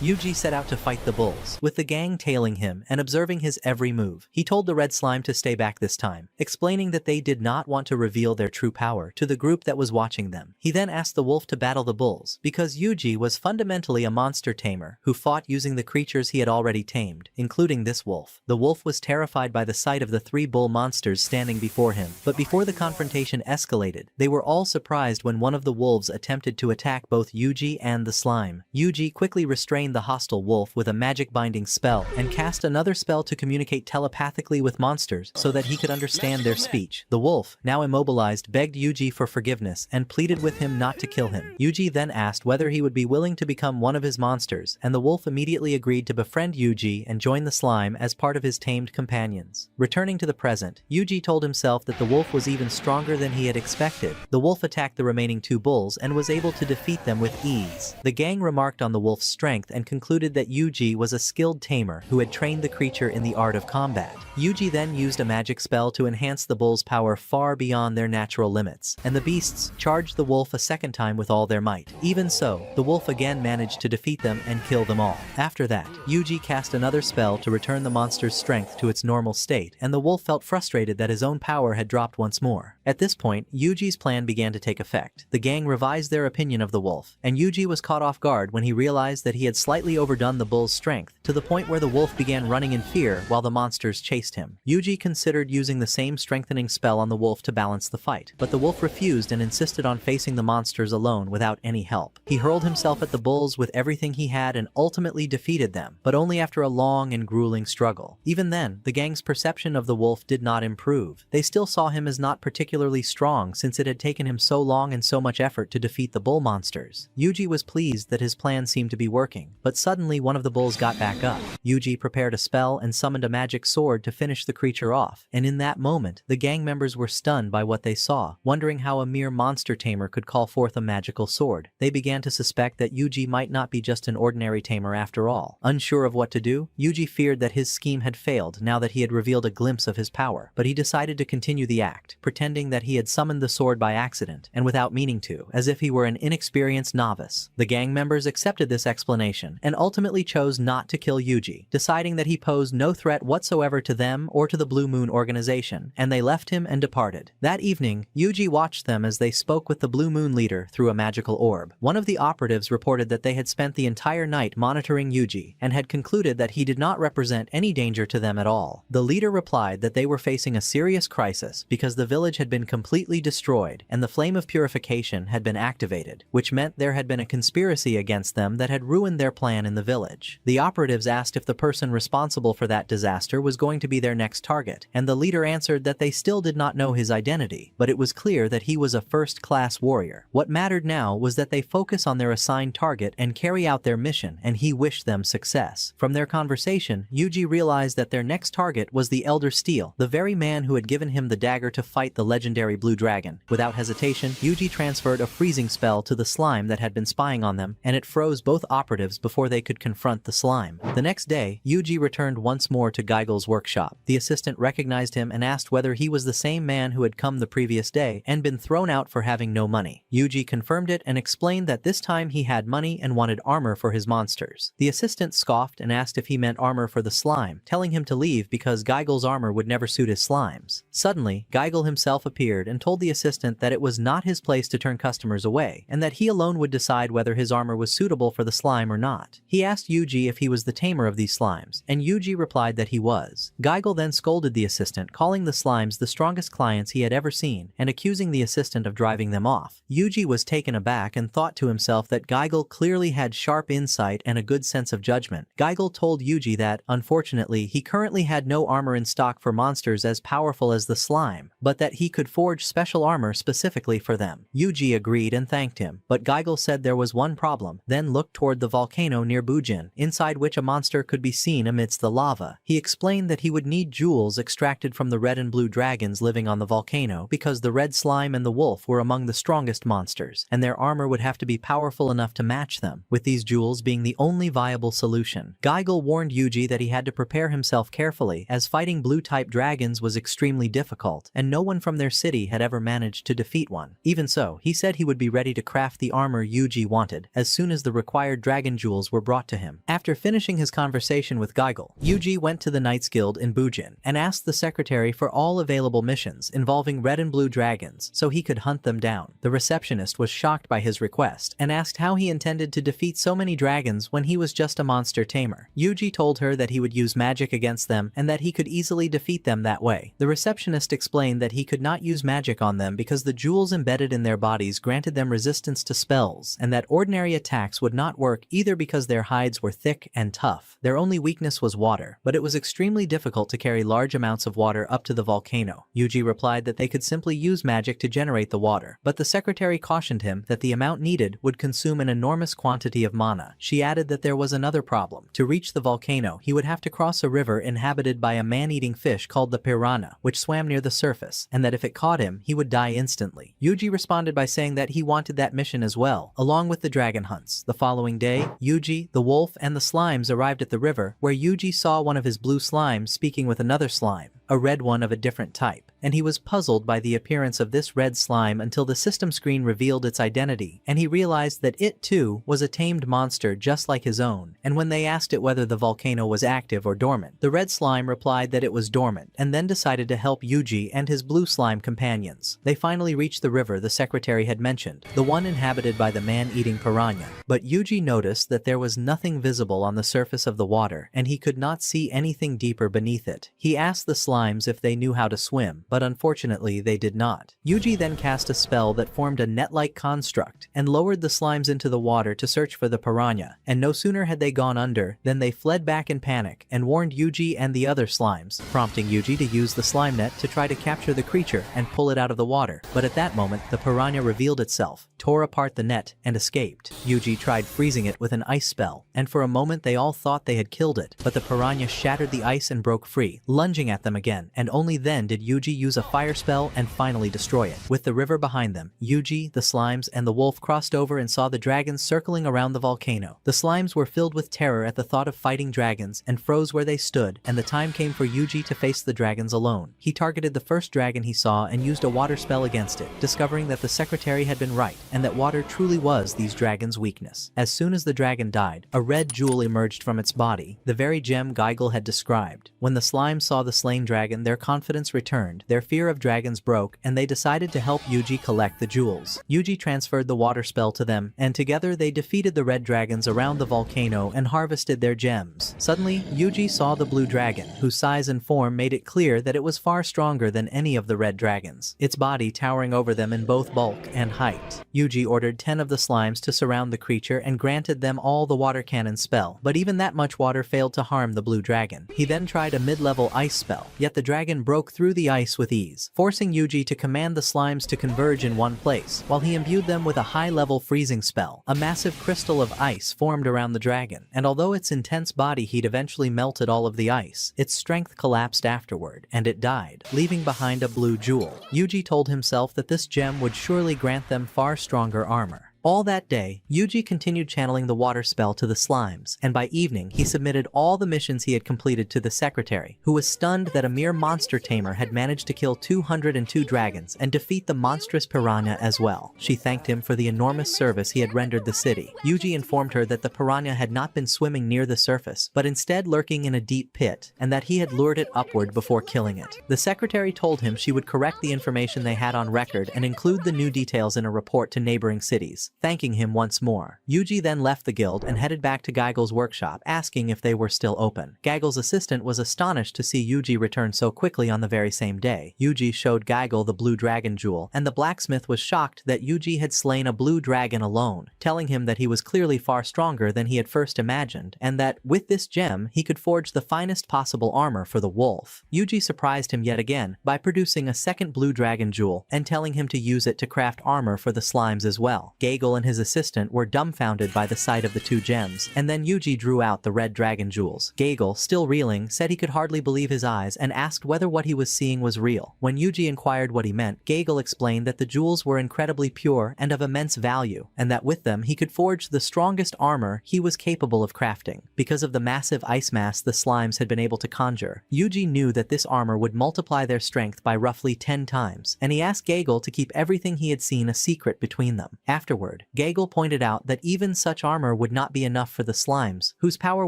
Yuji set out to fight the bulls, with the gang tailing him and observing his every move. He told the red slime to stay back this time, explaining that they did not want to reveal their true power to the group that was watching them. He then asked the wolf to battle the bulls, because Yuji was fundamentally a monster tamer who fought using the creatures he had already tamed, including this wolf. The wolf was terrified by the sight of the three bull monsters standing before him, but before the confrontation escalated, they were all surprised when one of the wolves attempted to attack both Yuji and the slime. Yuji quickly restrained the hostile wolf with a magic binding spell and cast another spell to communicate telepathically with monsters so that he could understand their speech. The wolf, now immobilized, begged Yuji for forgiveness and pleaded with him not to kill him. Yuji then asked whether he would be willing to become one of his monsters, and the wolf immediately agreed to befriend Yuji and join the slime as part of his tamed companions. Returning to the present, Yuji told himself that the wolf was even stronger than he had expected. The wolf attacked the remaining two bulls and was able to defeat them with ease. The gang remarked on the wolf's strength and concluded that Yuji was a skilled tamer who had trained the creature in the art of combat. Yuji then used a magic spell to enhance the bulls' power far beyond their natural limits, and the beasts charged the wolf a second time with all their might. Even so, the wolf again managed to defeat them and kill them all. After that, Yuji cast another spell to return the monster's strength to its normal state, and the wolf felt frustrated that his own power had dropped once more. At this point, Yuji's plan began to take effect. The gang revised their opinion of the wolf, and Yuji was caught off guard when he realized that he had slightly overdone the bull's strength, to the point where the wolf began running in fear while the monsters chased him. Yuji considered using the same strengthening spell on the wolf to balance the fight, but the wolf refused and insisted on facing the monsters alone without any help. He hurled himself at the bulls with everything he had and ultimately defeated them, but only after a long and grueling struggle. Even then, the gang's perception of the wolf did not improve. They still saw him as not particularly strong since it had taken him so long and so much effort to defeat the bull monsters. Yuji was pleased that his plan seemed to be working, but suddenly one of the bulls got back up. Yuji prepared a spell and summoned a magic sword to finish the creature off, and in that moment, the gang members were stunned by what they saw, wondering how a mere monster tamer could call forth a magical sword. They began to suspect that Yuji might not be just an ordinary tamer after all. Unsure of what to do, Yuji feared that his scheme had failed now that he had revealed a glimpse of his power, but he decided to continue the act, pretending that he had summoned the sword by accident, and without meaning to, as if he were an inexperienced novice. The gang members accepted this explanation, and ultimately chose not to kill Yuji, deciding that he posed no threat whatsoever to them or to the Blue Moon organization, and they left him and departed. That evening, Yuji watched them as they spoke with the Blue Moon leader through a magical orb. One of the operatives reported that they had spent the entire night monitoring Yuji and had concluded that he did not represent any danger to them at all. The leader replied that they were facing a serious crisis because the village had been completely destroyed and the flame of purification had been activated, which meant there had been a conspiracy against them that had ruined their plan in the village. The operatives asked if the person responsible for that disaster was going to be their next target, and the leader answered that they still did not know his identity, but it was clear that he was a first-class warrior. What mattered now was that they focus on their assigned target and carry out their mission, and he wished them success. From their conversation, Yuji realized that their next target was the Elder Steel, the very man who had given him the dagger to fight the legendary Blue Dragon. Without hesitation, Yuji transferred a freezing spell to the slime that had been spying on them, and it froze both operatives before they could confront the slime. The next day, Yuji returned once more to Geigel's workshop. The assistant recognized him and asked whether he was the same man who had come the previous day and been thrown out for having no money. Yuji confirmed it and explained that this time he had money and wanted armor for his monsters. The assistant scoffed and asked if he meant armor for the slime, telling him to leave because Geigel's armor would never suit his slimes. Suddenly, Geigel himself appeared and told the assistant that it was not his place to turn customers away, and that he alone would decide whether his armor was suitable for the slime or not. He asked Yuji if he was the tamer of these slimes, and Yuji replied that he was. Geigel then scolded the assistant, calling the slimes the strongest clients he had ever seen, and accusing the assistant of driving them off. Yuji was taken aback and thought to himself that Geigel clearly had sharp insight and a good sense of judgment. Geigel told Yuji that, unfortunately, he currently had no armor in stock for monsters as powerful as the slime, but that he could forge special armor specifically for them. Yuji agreed and thanked him, but Geigel said there was one problem, then looked toward the volcano near Bujin, inside which a monster could be seen amidst the lava. He explained that he would need jewels extracted from the red and blue dragons living on the volcano because the red slime and the wolf were among the strongest monsters, and their armor would have to be powerful enough to match them, with these jewels being the only viable solution. Geigel warned Yuji that he had to prepare himself carefully, as fighting blue-type dragons was extremely difficult, and no one from their city had ever managed to defeat one. Even so, he said he would be ready to craft the armor Yuji wanted as soon as the required dragon jewels were brought to him. After finishing his conversation with Geigel, Yuji went to the Knights Guild in Bujin and asked the secretary for all available missions involving red and blue dragons so he could hunt them down. The receptionist was shocked by his request and asked how he intended to defeat so many dragons when he was just a monster tamer. Yuji told her that he would use magic against them and that he could easily defeat them that way. The receptionist explained that he could not use magic on them because the jewels embedded in their bodies granted them resistance to spells, and that ordinary attacks would not work either because their hides were thick and tough. Their only weakness was water, but it was extremely difficult to carry large amounts of water up to the volcano. Yuji replied that they could simply use magic to generate the water, but the secretary cautioned him that the amount needed would consume an enormous quantity of mana. She added that there was another problem. To reach the volcano, he would have to cross a river inhabited by a man-eating fish called the piranha, which swam near the surface, and that if it caught him, he would die instantly. Yuji responded by saying that he wanted that mission as well, along with the dragon hunts. The following day, Yuji, the wolf, and the slimes arrived at the river, where Yuji saw one of his blue slimes speaking with another slime, a red one of a different type, and he was puzzled by the appearance of this red slime until the system screen revealed its identity, and he realized that it too was a tamed monster just like his own. And when they asked it whether the volcano was active or dormant, the red slime replied that it was dormant, and then decided to help Yuji and his blue slime companions. They finally reached the river the secretary had mentioned, the one inhabited by the man-eating piranha. But Yuji noticed that there was nothing visible on the surface of the water, and he could not see anything deeper beneath it. He asked the slimes if they knew how to swim, but unfortunately they did not. Yuji then cast a spell that formed a net-like construct and lowered the slimes into the water to search for the piranha, and no sooner had they gone under than they fled back in panic and warned Yuji and the other slimes, prompting Yuji to use the slime net to try to capture the creature and pull it out of the water. But at that moment, the piranha revealed itself, tore apart the net, and escaped. Yuji tried freezing it with an ice spell, and for a moment they all thought they had killed it, but the piranha shattered the ice and broke free, lunging at them again. again, and only then did Yuji use a fire spell and finally destroy it. With the river behind them, Yuji, the slimes, and the wolf crossed over and saw the dragons circling around the volcano. The slimes were filled with terror at the thought of fighting dragons and froze where they stood, and the time came for Yuji to face the dragons alone. He targeted the first dragon he saw and used a water spell against it, discovering that the secretary had been right, and that water truly was these dragons' weakness. As soon as the dragon died, a red jewel emerged from its body, the very gem Geigel had described. When the slimes saw the slain dragon, their confidence returned, their fear of dragons broke, and they decided to help Yuji collect the jewels. Yuji transferred the water spell to them, and together they defeated the red dragons around the volcano and harvested their gems. Suddenly, Yuji saw the blue dragon, whose size and form made it clear that it was far stronger than any of the red dragons, its body towering over them in both bulk and height. Yuji ordered 10 of the slimes to surround the creature and granted them all the water cannon spell, but even that much water failed to harm the blue dragon. He then tried a mid-level ice spell, yet the dragon broke through the ice with ease, forcing Yuji to command the slimes to converge in one place, while he imbued them with a high-level freezing spell. A massive crystal of ice formed around the dragon, and although its intense body heat eventually melted all of the ice, its strength collapsed afterward, and it died, leaving behind a blue jewel. Yuji told himself that this gem would surely grant them far stronger armor. All that day, Yuji continued channeling the water spell to the slimes, and by evening he submitted all the missions he had completed to the secretary, who was stunned that a mere monster tamer had managed to kill 202 dragons and defeat the monstrous piranha as well. She thanked him for the enormous service he had rendered the city. Yuji informed her that the piranha had not been swimming near the surface, but instead lurking in a deep pit, and that he had lured it upward before killing it. The secretary told him she would correct the information they had on record and include the new details in a report to neighboring cities, thanking him once more. Yuji then left the guild and headed back to Geigel's workshop, asking if they were still open. Geigel's assistant was astonished to see Yuji return so quickly on the very same day. Yuji showed Geigel the blue dragon jewel, and the blacksmith was shocked that Yuji had slain a blue dragon alone, telling him that he was clearly far stronger than he had first imagined, and that, with this gem, he could forge the finest possible armor for the wolf. Yuji surprised him yet again by producing a second blue dragon jewel and telling him to use it to craft armor for the slimes as well. Geigel and his assistant were dumbfounded by the sight of the two gems, and then Yuji drew out the red dragon jewels. Geigel, still reeling, said he could hardly believe his eyes and asked whether what he was seeing was real. When Yuji inquired what he meant, Geigel explained that the jewels were incredibly pure and of immense value, and that with them he could forge the strongest armor he was capable of crafting. Because of the massive ice mass the slimes had been able to conjure, Yuji knew that this armor would multiply their strength by roughly 10 times, and he asked Geigel to keep everything he had seen a secret between them. Afterward, Geigel pointed out that even such armor would not be enough for the slimes, whose power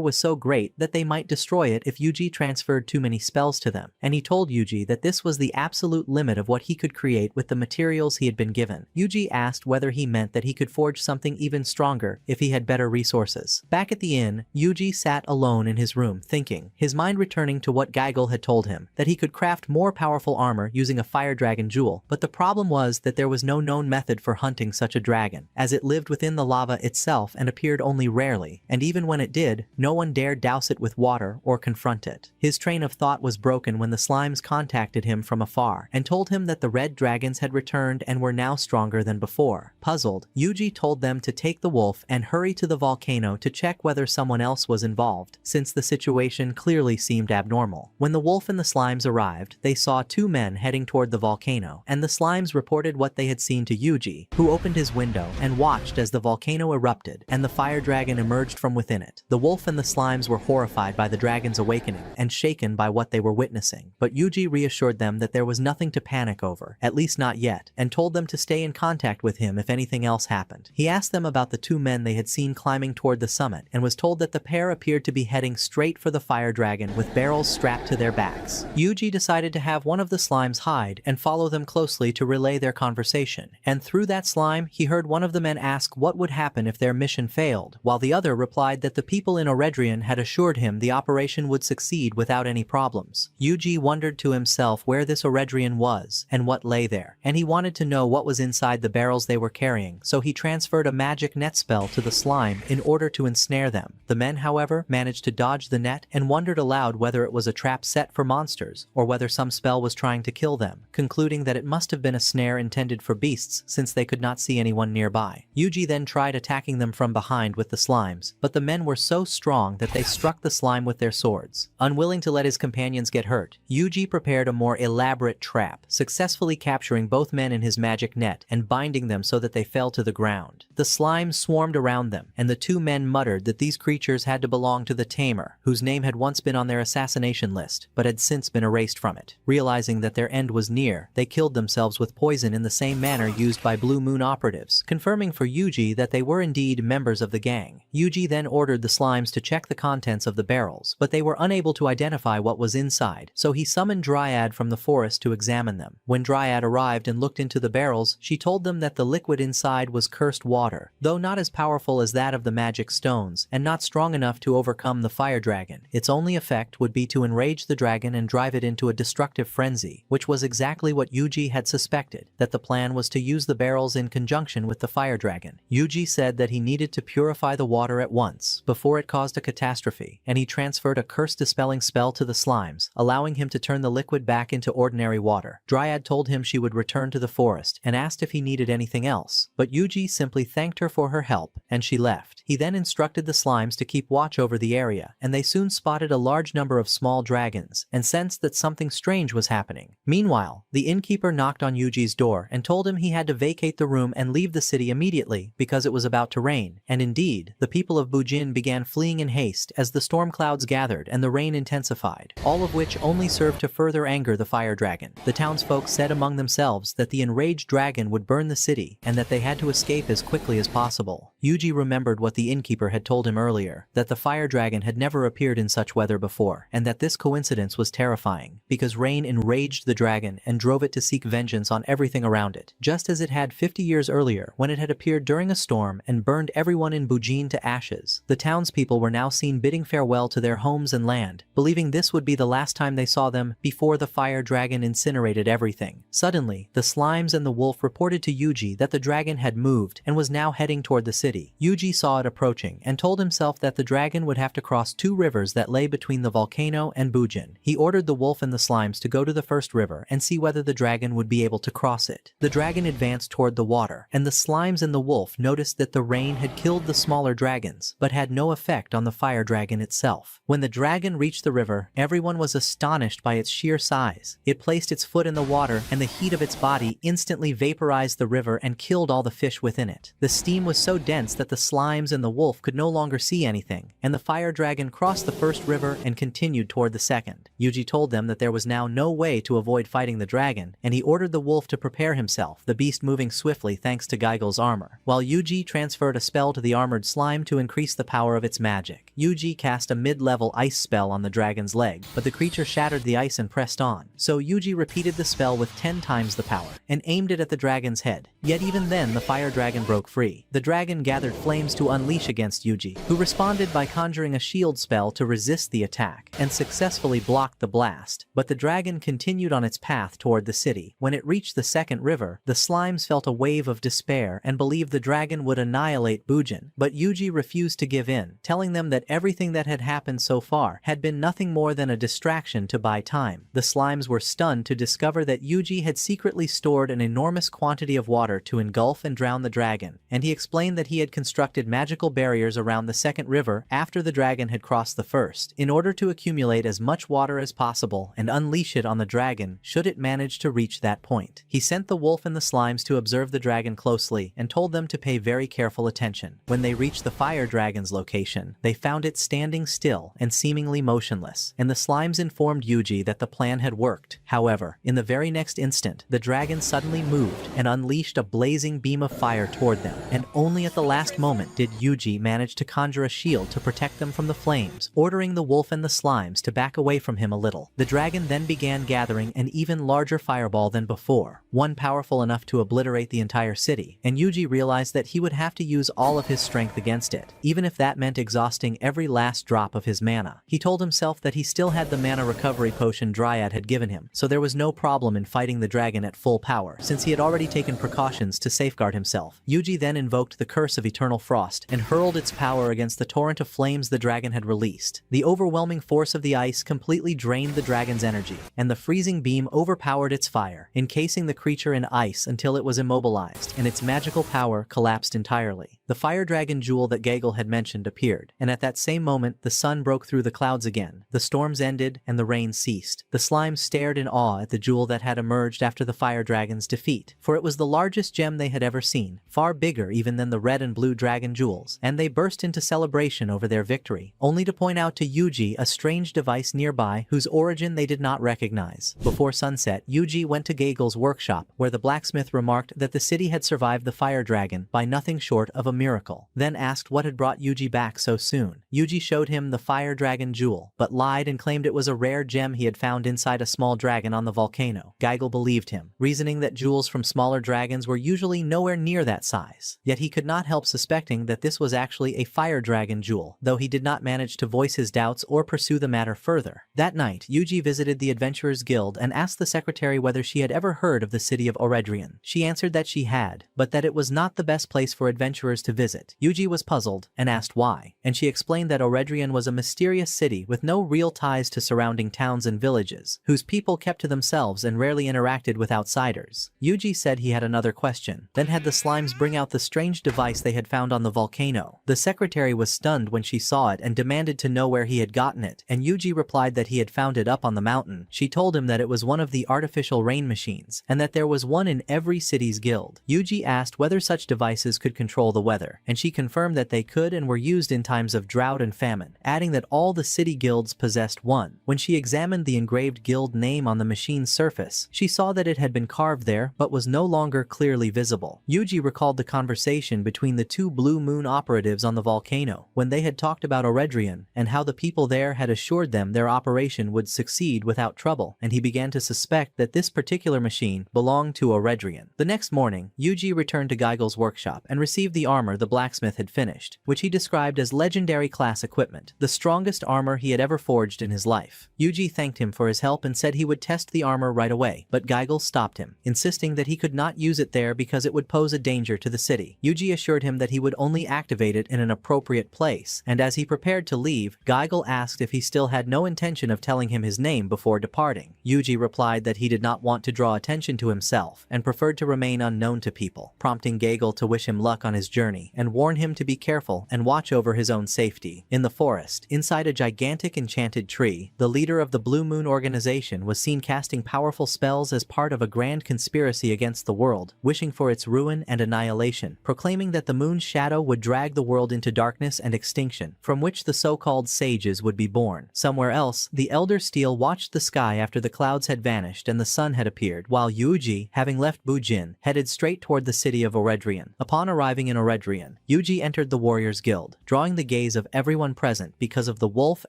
was so great that they might destroy it if Yuji transferred too many spells to them, and he told Yuji that this was the absolute limit of what he could create with the materials he had been given. Yuji asked whether he meant that he could forge something even stronger if he had better resources. Back at the inn, Yuji sat alone in his room thinking, his mind returning to what Geigel had told him, that he could craft more powerful armor using a fire dragon jewel, but the problem was that there was no known method for hunting such a dragon, as it lived within the lava itself and appeared only rarely, and even when it did, no one dared douse it with water or confront it. His train of thought was broken when the slimes contacted him from afar and told him that the red dragons had returned and were now stronger than before. Puzzled, Yuji told them to take the wolf and hurry to the volcano to check whether someone else was involved, since the situation clearly seemed abnormal. When the wolf and the slimes arrived, they saw two men heading toward the volcano, and the slimes reported what they had seen to Yuji, who opened his window and watched as the volcano erupted and the fire dragon emerged from within it. The wolf and the slimes were horrified by the dragon's awakening and shaken by what they were witnessing, but Yuji reassured them that there was nothing to panic over, at least not yet, and told them to stay in contact with him if anything else happened. He asked them about the two men they had seen climbing toward the summit and was told that the pair appeared to be heading straight for the fire dragon with barrels strapped to their backs. Yuji decided to have one of the slimes hide and follow them closely to relay their conversation, and through that slime he heard one of the men ask what would happen if their mission failed, while the other replied that the people in Oredrian had assured him the operation would succeed without any problems. Yuji wondered to himself where this Oredrian was and what lay there, and he wanted to know what was inside the barrels they were carrying, so he transferred a magic net spell to the slime in order to ensnare them. The men, however, managed to dodge the net and wondered aloud whether it was a trap set for monsters or whether some spell was trying to kill them, concluding that it must have been a snare intended for beasts since they could not see anyone nearby. nearby. Yuji then tried attacking them from behind with the slimes, but the men were so strong that they struck the slime with their swords. Unwilling to let his companions get hurt, Yuji prepared a more elaborate trap, successfully capturing both men in his magic net and binding them so that they fell to the ground. The slimes swarmed around them, and the two men muttered that these creatures had to belong to the tamer, whose name had once been on their assassination list, but had since been erased from it. Realizing that their end was near, they killed themselves with poison in the same manner used by Blue Moon operatives, confirming for Yuji that they were indeed members of the gang. Yuji then ordered the slimes to check the contents of the barrels, but they were unable to identify what was inside, so he summoned Dryad from the forest to examine them. When Dryad arrived and looked into the barrels, she told them that the liquid inside was cursed water, though not as powerful as that of the magic stones, and not strong enough to overcome the fire dragon. Its only effect would be to enrage the dragon and drive it into a destructive frenzy, which was exactly what Yuji had suspected, that the plan was to use the barrels in conjunction with the fire dragon. Yuji said that he needed to purify the water at once, before it caused a catastrophe, and he transferred a curse-dispelling spell to the slimes, allowing him to turn the liquid back into ordinary water. Dryad told him she would return to the forest, and asked if he needed anything else, but Yuji simply thanked her for her help, and she left. He then instructed the slimes to keep watch over the area, and they soon spotted a large number of small dragons, and sensed that something strange was happening. Meanwhile, the innkeeper knocked on Yuji's door and told him he had to vacate the room and leave the city immediately because it was about to rain, and indeed, the people of Bujin began fleeing in haste as the storm clouds gathered and the rain intensified, all of which only served to further anger the fire dragon. The townsfolk said among themselves that the enraged dragon would burn the city and that they had to escape as quickly as possible. Yuji remembered what the innkeeper had told him earlier, that the fire dragon had never appeared in such weather before, and that this coincidence was terrifying, because rain enraged the dragon and drove it to seek vengeance on everything around it, just as it had 50 years earlier when it had appeared during a storm and burned everyone in Bujin to ashes. The townspeople were now seen bidding farewell to their homes and land, believing this would be the last time they saw them before the fire dragon incinerated everything. Suddenly, the slimes and the wolf reported to Yuji that the dragon had moved and was now heading toward the city. Yuji saw it approaching and told himself that the dragon would have to cross two rivers that lay between the volcano and Bujin. He ordered the wolf and the slimes to go to the first river and see whether the dragon would be able to cross it. The dragon advanced toward the water, and the slimes and the wolf noticed that the rain had killed the smaller dragons, but had no effect on the fire dragon itself. When the dragon reached the river, everyone was astonished by its sheer size. It placed its foot in the water, and the heat of its body instantly vaporized the river and killed all the fish within it. The steam was so dense that the slimes and the wolf could no longer see anything, and the fire dragon crossed the first river and continued toward the second. Yuji told them that there was now no way to avoid fighting the dragon, and he ordered the wolf to prepare himself, the beast moving swiftly thanks to Geigel's armor, while Yuji transferred a spell to the armored slime to increase the power of its magic. Yuji cast a mid-level ice spell on the dragon's leg, but the creature shattered the ice and pressed on, so Yuji repeated the spell with 10 times the power, and aimed it at the dragon's head. Yet even then the fire dragon broke free. The dragon gathered flames to unleash against Yuji, who responded by conjuring a shield spell to resist the attack, and successfully blocked the blast. But the dragon continued on its path toward the city. When it reached the second river, the slimes felt a wave of despair and believed the dragon would annihilate Bujin, but Yuji refused to give in, telling them that everything that had happened so far had been nothing more than a distraction to buy time. The slimes were stunned to discover that Yuji had secretly stored an enormous quantity of water to engulf and drown the dragon, and he explained that he had constructed magical barriers around the second river after the dragon had crossed the first, in order to accumulate as much water as possible and unleash it on the dragon should it manage to reach that point. He sent the wolf and the slimes to observe the dragon closely and told them to pay very careful attention. When they reached the fire dragon's location, they found it standing still and seemingly motionless, and the slimes informed Yuji that the plan had worked. However, in the very next instant, the dragon suddenly moved and unleashed a blazing beam of fire toward them, and only at the last moment did Yuji manage to conjure a shield to protect them from the flames, ordering the wolf and the slimes to back away from him a little. The dragon then began gathering an even larger fireball than before, one powerful enough to obliterate the entire city, and Yuji realized that he would have to use all of his strength against it, even if that meant exhausting every last drop of his mana. He told himself that he still had the mana recovery potion Dryad had given him, so there was no problem in fighting the dragon at full power, since he had already taken precautions to safeguard himself. Yuji then invoked the Curse of Eternal Frost and hurled its power against the torrent of flames the dragon had released. The overwhelming force of the ice completely drained the dragon's energy, and the freezing beam overpowered its fire, encasing the creature in ice until it was immobilized, and its magical magical power collapsed entirely. The fire dragon jewel that Gagel had mentioned appeared, and at that same moment the sun broke through the clouds again, the storms ended, and the rain ceased. The slimes stared in awe at the jewel that had emerged after the fire dragon's defeat, for it was the largest gem they had ever seen, far bigger even than the red and blue dragon jewels, and they burst into celebration over their victory, only to point out to Yuji a strange device nearby whose origin they did not recognize. Before sunset, Yuji went to Gagel's workshop, where the blacksmith remarked that the city had survived the fire dragon by nothing short of a miracle, then asked what had brought Yuji back so soon. Yuji showed him the fire dragon jewel, but lied and claimed it was a rare gem he had found inside a small dragon on the volcano. Gagel believed him, reasoning that jewels from smaller dragons were usually nowhere near that size. Yet he could not help suspecting that this was actually a fire dragon jewel, though he did not manage to voice his doubts or pursue the matter further. That night, Yuji visited the Adventurers Guild and asked the secretary whether she had ever heard of the city of Oredrian. She answered that she had, but that it was not the best place for adventurers to visit. Yuji was puzzled and asked why, and she explained that Oredrian was a mysterious city with no real ties to surrounding towns and villages, whose people kept to themselves and rarely interacted with outsiders. Yuji said he had another question, then had the slimes bring out the strange device they had found on the volcano. The secretary was stunned when she saw it and demanded to know where he had gotten it, and Yuji replied that he had found it up on the mountain. She told him that it was one of the artificial rain machines, and that there was one in every city's guild. Yuji asked whether such devices could control the weather, and she confirmed that they could and were used in times of drought and famine, adding that all the city guilds possessed one. When she examined the engraved guild name on the machine's surface, she saw that it had been carved there but was no longer clearly visible. Yuji recalled the conversation between the two Blue Moon operatives on the volcano, when they had talked about Oredrian, and how the people there had assured them their operation would succeed without trouble, and he began to suspect that this particular machine belonged to Oredrian. The next morning, Yuji returned to Geigel's workshop and received the armor the blacksmith had finished, which he described as legendary class equipment, the strongest armor he had ever forged in his life. Yuji thanked him for his help and said he would test the armor right away, but Geigel stopped him, insisting that he could not use it there because it would pose a danger to the city. Yuji assured him that he would only activate it in an appropriate place, and as he prepared to leave, Geigel asked if he still had no intention of telling him his name before departing. Yuji replied that he did not want to draw attention to himself and preferred to remain unknown to people, prompting Geigel to wish him luck on his journey and warn him to be careful and watch over his own safety. In the forest, inside a gigantic enchanted tree, the leader of the Blue Moon organization was seen casting powerful spells as part of a grand conspiracy against the world, wishing for its ruin and annihilation, proclaiming that the moon's shadow would drag the world into darkness and extinction, from which the so-called sages would be born. Somewhere else, the Elder Steel watched the sky after the clouds had vanished and the sun had appeared, while Yuji, having left Bujin, headed straight toward the city of Oredrian. Upon arriving in Oredrian, Yuji entered the Warriors Guild, drawing the gaze of everyone present because of the wolf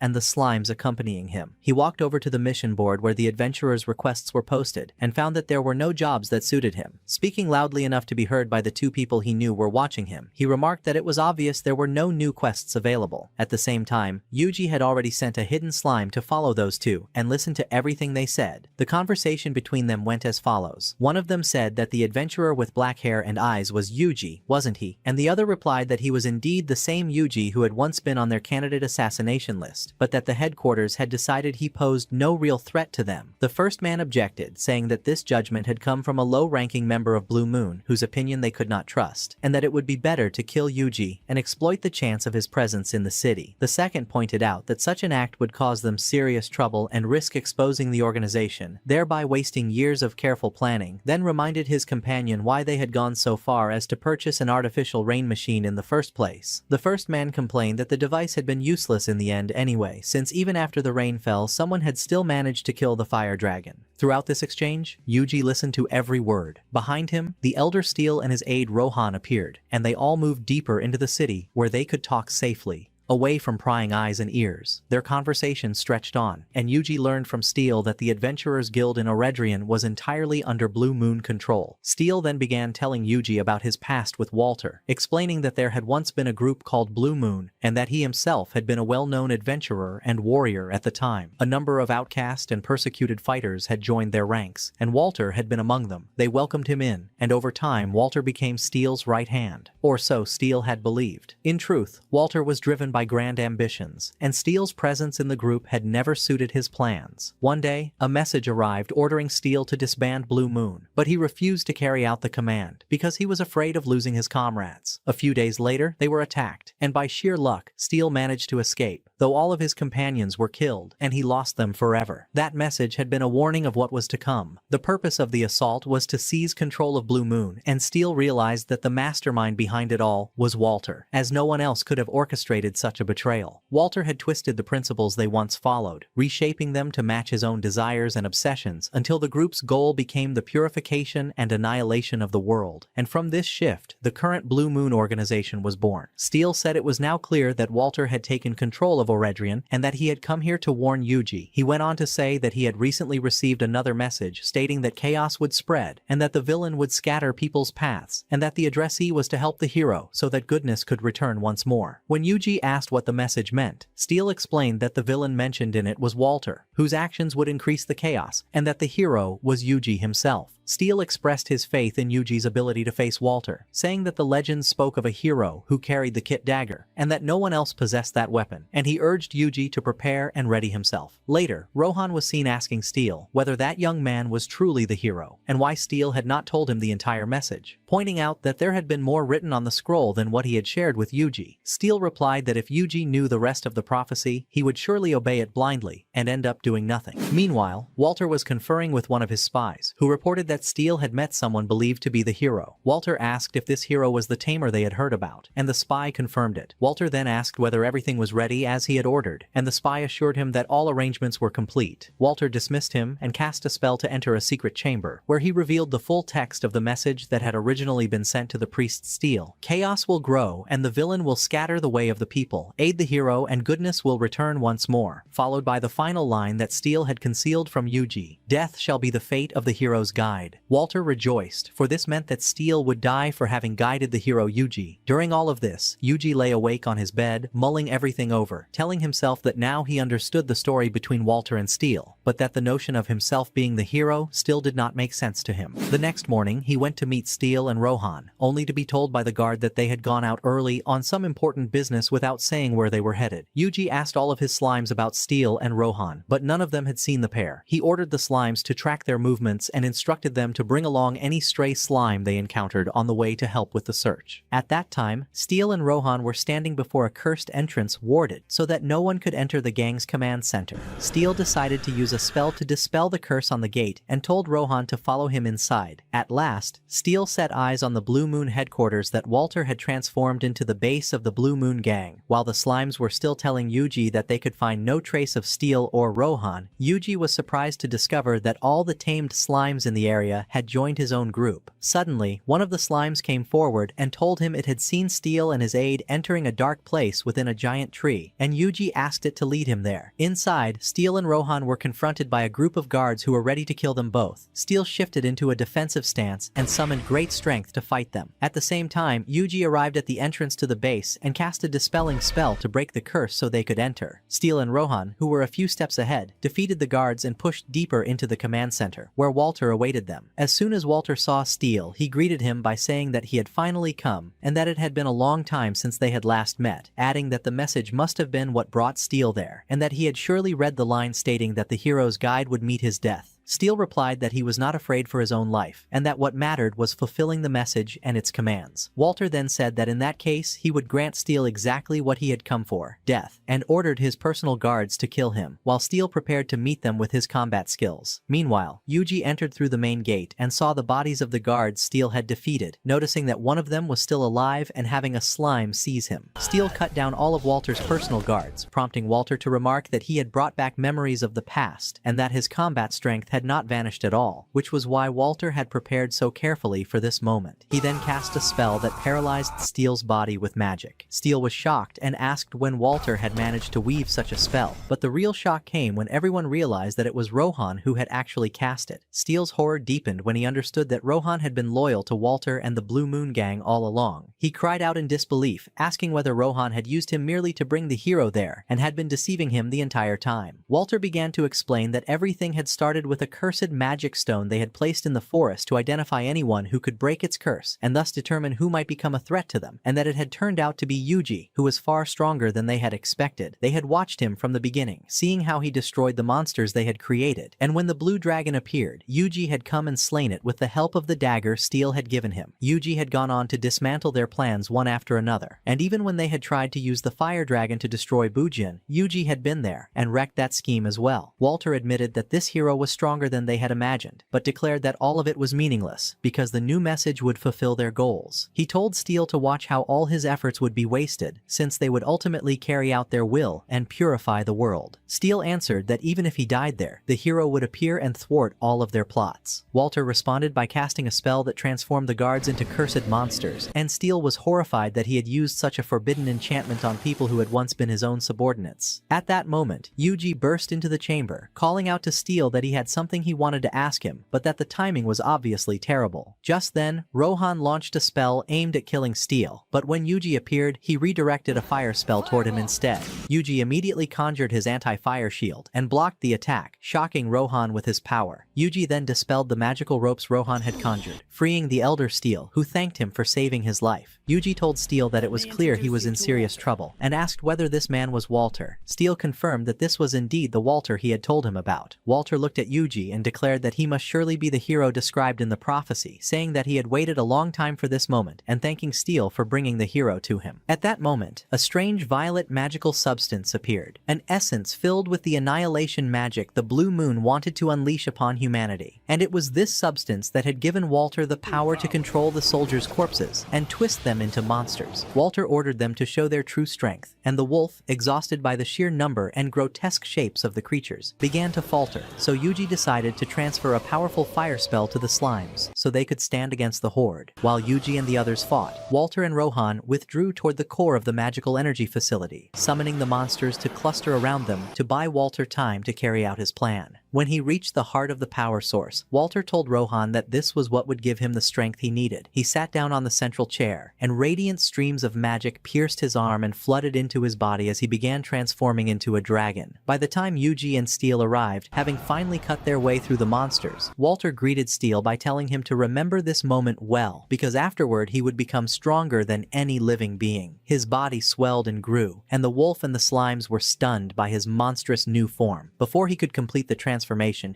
and the slimes accompanying him. He walked over to the mission board where the adventurers' requests were posted, and found that there were no jobs that suited him. Speaking loudly enough to be heard by the two people he knew were watching him, he remarked that it was obvious there were no new quests available. At the same time, Yuji had already sent a hidden slime to follow those two and listen to everything they said. The conversation between them went as follows. One of them said that the adventurer with black hair and eyes was Yuji, wasn't he? And the other replied that he was indeed the same Yuji who had once been on their candidate assassination list, but that the headquarters had decided he posed no real threat to them. The first man objected, saying that this judgment had come from a low-ranking member of Blue Moon whose opinion they could not trust, and that it would be better to kill Yuji and exploit the chance of his presence in the city. The second pointed out that such an act would cause them serious trouble and risk exposing the organization, thereby wasting years of careful planning, then reminded his companion why they had gone so far as to purchase an artificial rain machine in the first place. The first man complained that the device had been useless in the end anyway, since even after the rain fell, someone had still managed to kill the fire dragon. Throughout this exchange, Yuji listened to every word. Behind him, the Elder Steel and his aide Rohan appeared, and they all moved deeper into the city where they could talk safely, away from prying eyes and ears. Their conversation stretched on, and Yuji learned from Steel that the Adventurers Guild in Oredrian was entirely under Blue Moon control. Steel then began telling Yuji about his past with Walter, explaining that there had once been a group called Blue Moon, and that he himself had been a well-known adventurer and warrior at the time. A number of outcast and persecuted fighters had joined their ranks, and Walter had been among them. They welcomed him in, and over time Walter became Steel's right hand, or so Steel had believed. In truth, Walter was driven by by grand ambitions, and Steel's presence in the group had never suited his plans. One day, a message arrived ordering Steel to disband Blue Moon, but he refused to carry out the command because he was afraid of losing his comrades. A few days later, they were attacked, and by sheer luck, Steel managed to escape, though all of his companions were killed, and he lost them forever. That message had been a warning of what was to come. The purpose of the assault was to seize control of Blue Moon, and Steel realized that the mastermind behind it all was Walter, as no one else could have orchestrated such a betrayal. Walter had twisted the principles they once followed, reshaping them to match his own desires and obsessions until the group's goal became the purification and annihilation of the world. And from this shift, the current Blue Moon organization was born. Steel said it was now clear that Walter had taken control of Oredrian and that he had come here to warn Yuji. He went on to say that he had recently received another message stating that chaos would spread and that the villain would scatter people's paths, and that the addressee was to help the hero so that goodness could return once more. When Yuji asked what the message meant, Steel explained that the villain mentioned in it was Walter, whose actions would increase the chaos, and that the hero was Yuji himself. Steel expressed his faith in Yuji's ability to face Walter, saying that the legends spoke of a hero who carried the Kit dagger, and that no one else possessed that weapon, and he urged Yuji to prepare and ready himself. Later, Rohan was seen asking Steel whether that young man was truly the hero, and why Steel had not told him the entire message, pointing out that there had been more written on the scroll than what he had shared with Yuji. Steel replied that if Yuji knew the rest of the prophecy, he would surely obey it blindly and end up doing nothing. Meanwhile, Walter was conferring with one of his spies, who reported that Steel had met someone believed to be the hero. Walter asked if this hero was the tamer they had heard about, and the spy confirmed it. Walter then asked whether everything was ready as he had ordered, and the spy assured him that all arrangements were complete. Walter dismissed him and cast a spell to enter a secret chamber, where he revealed the full text of the message that had originally been sent to the priest Steel. Chaos will grow, and the villain will scatter the way of the people. Aid the hero, and goodness will return once more, followed by the final line that Steel had concealed from Yuji. Death shall be the fate of the hero's guide. Walter rejoiced, for this meant that Steel would die for having guided the hero Yuji. During all of this, Yuji lay awake on his bed, mulling everything over, telling himself that now he understood the story between Walter and Steel, but that the notion of himself being the hero still did not make sense to him. The next morning, he went to meet Steel and Rohan, only to be told by the guard that they had gone out early on some important business without saying where they were headed. Yuji asked all of his slimes about Steel and Rohan, but none of them had seen the pair. He ordered the slimes to track their movements and instructed them to bring along any stray slime they encountered on the way to help with the search. At that time, Steel and Rohan were standing before a cursed entrance warded so that no one could enter the gang's command center. Steel decided to use a spell to dispel the curse on the gate and told Rohan to follow him inside. At last, Steel set eyes on the Blue Moon headquarters that Walter had transformed into the base of the Blue Moon gang. While the slimes were still telling Yuji that they could find no trace of Steel or Rohan, Yuji was surprised to discover that all the tamed slimes in the area had joined his own group. Suddenly, one of the slimes came forward and told him it had seen Steel and his aide entering a dark place within a giant tree, and Yuji asked it to lead him there. Inside, Steel and Rohan were confronted by a group of guards who were ready to kill them both. Steel shifted into a defensive stance and summoned great strength to fight them. At the same time, Yuji arrived at the entrance to the base and cast a dispelling spell to break the curse so they could enter. Steel and Rohan, who were a few steps ahead, defeated the guards and pushed deeper into the command center, where Walter awaited them. As soon as Walter saw Steel, he greeted him by saying that he had finally come, and that it had been a long time since they had last met, adding that the message must have been what brought Steel there, and that he had surely read the line stating that the hero's guide would meet his death. Steel replied that he was not afraid for his own life, and that what mattered was fulfilling the message and its commands. Walter then said that in that case, he would grant Steel exactly what he had come for, death, and ordered his personal guards to kill him, while Steel prepared to meet them with his combat skills. Meanwhile, Yuji entered through the main gate and saw the bodies of the guards Steel had defeated, noticing that one of them was still alive and having a slime seize him. Steel cut down all of Walter's personal guards, prompting Walter to remark that he had brought back memories of the past, and that his combat strength had not vanished at all, which was why Walter had prepared so carefully for this moment. He then cast a spell that paralyzed Steel's body with magic. Steel was shocked and asked when Walter had managed to weave such a spell, but the real shock came when everyone realized that it was Rohan who had actually cast it. Steel's horror deepened when he understood that Rohan had been loyal to Walter and the Blue Moon gang all along. He cried out in disbelief, asking whether Rohan had used him merely to bring the hero there and had been deceiving him the entire time. Walter began to explain that everything had started with a the cursed magic stone they had placed in the forest to identify anyone who could break its curse and thus determine who might become a threat to them, and that it had turned out to be Yuji, who was far stronger than they had expected. They had watched him from the beginning, seeing how he destroyed the monsters they had created, and when the blue dragon appeared, Yuji had come and slain it with the help of the dagger Steel had given him. Yuji had gone on to dismantle their plans one after another, and even when they had tried to use the fire dragon to destroy Bujin, Yuji had been there and wrecked that scheme as well. Walter admitted that this hero was stronger than they had imagined, but declared that all of it was meaningless because the new message would fulfill their goals. He told Steel to watch how all his efforts would be wasted, since they would ultimately carry out their will and purify the world. Steel answered that even if he died there, the hero would appear and thwart all of their plots. Walter responded by casting a spell that transformed the guards into cursed monsters, and Steel was horrified that he had used such a forbidden enchantment on people who had once been his own subordinates. At that moment, Yuji burst into the chamber, calling out to Steel that he had something he wanted to ask him, but that the timing was obviously terrible. Just then, Rohan launched a spell aimed at killing Steel, but when Yuji appeared, he redirected a fire spell toward him instead. Yuji immediately conjured his anti-fire shield and blocked the attack, shocking Rohan with his power. Yuji then dispelled the magical ropes Rohan had conjured, freeing the Elder Steel, who thanked him for saving his life. Yuji told Steel that it was clear he was in serious trouble, and asked whether this man was Walter. Steel confirmed that this was indeed the Walter he had told him about. Walter looked at Yuji and declared that he must surely be the hero described in the prophecy, saying that he had waited a long time for this moment, and thanking Steel for bringing the hero to him. At that moment, a strange violet magical substance appeared, an essence filled with the annihilation magic the blue moon wanted to unleash upon humanity. And it was this substance that had given Walter the power to control the soldiers' corpses and twist them into monsters. Walter ordered them to show their true strength, and the wolf, exhausted by the sheer number and grotesque shapes of the creatures, began to falter, so Yuji decided to transfer a powerful fire spell to the slimes so they could stand against the horde. While Yuji and the others fought, Walter and Rohan withdrew toward the core of the magical energy facility, summoning the monsters to cluster around them to buy Walter time to carry out his plan. When he reached the heart of the power source, Walter told Rohan that this was what would give him the strength he needed. He sat down on the central chair, and radiant streams of magic pierced his arm and flooded into his body as he began transforming into a dragon. By the time Yuji and Steel arrived, having finally cut their way through the monsters, Walter greeted Steel by telling him to remember this moment well, because afterward he would become stronger than any living being. His body swelled and grew, and the wolf and the slimes were stunned by his monstrous new form. Before he could complete the transformation,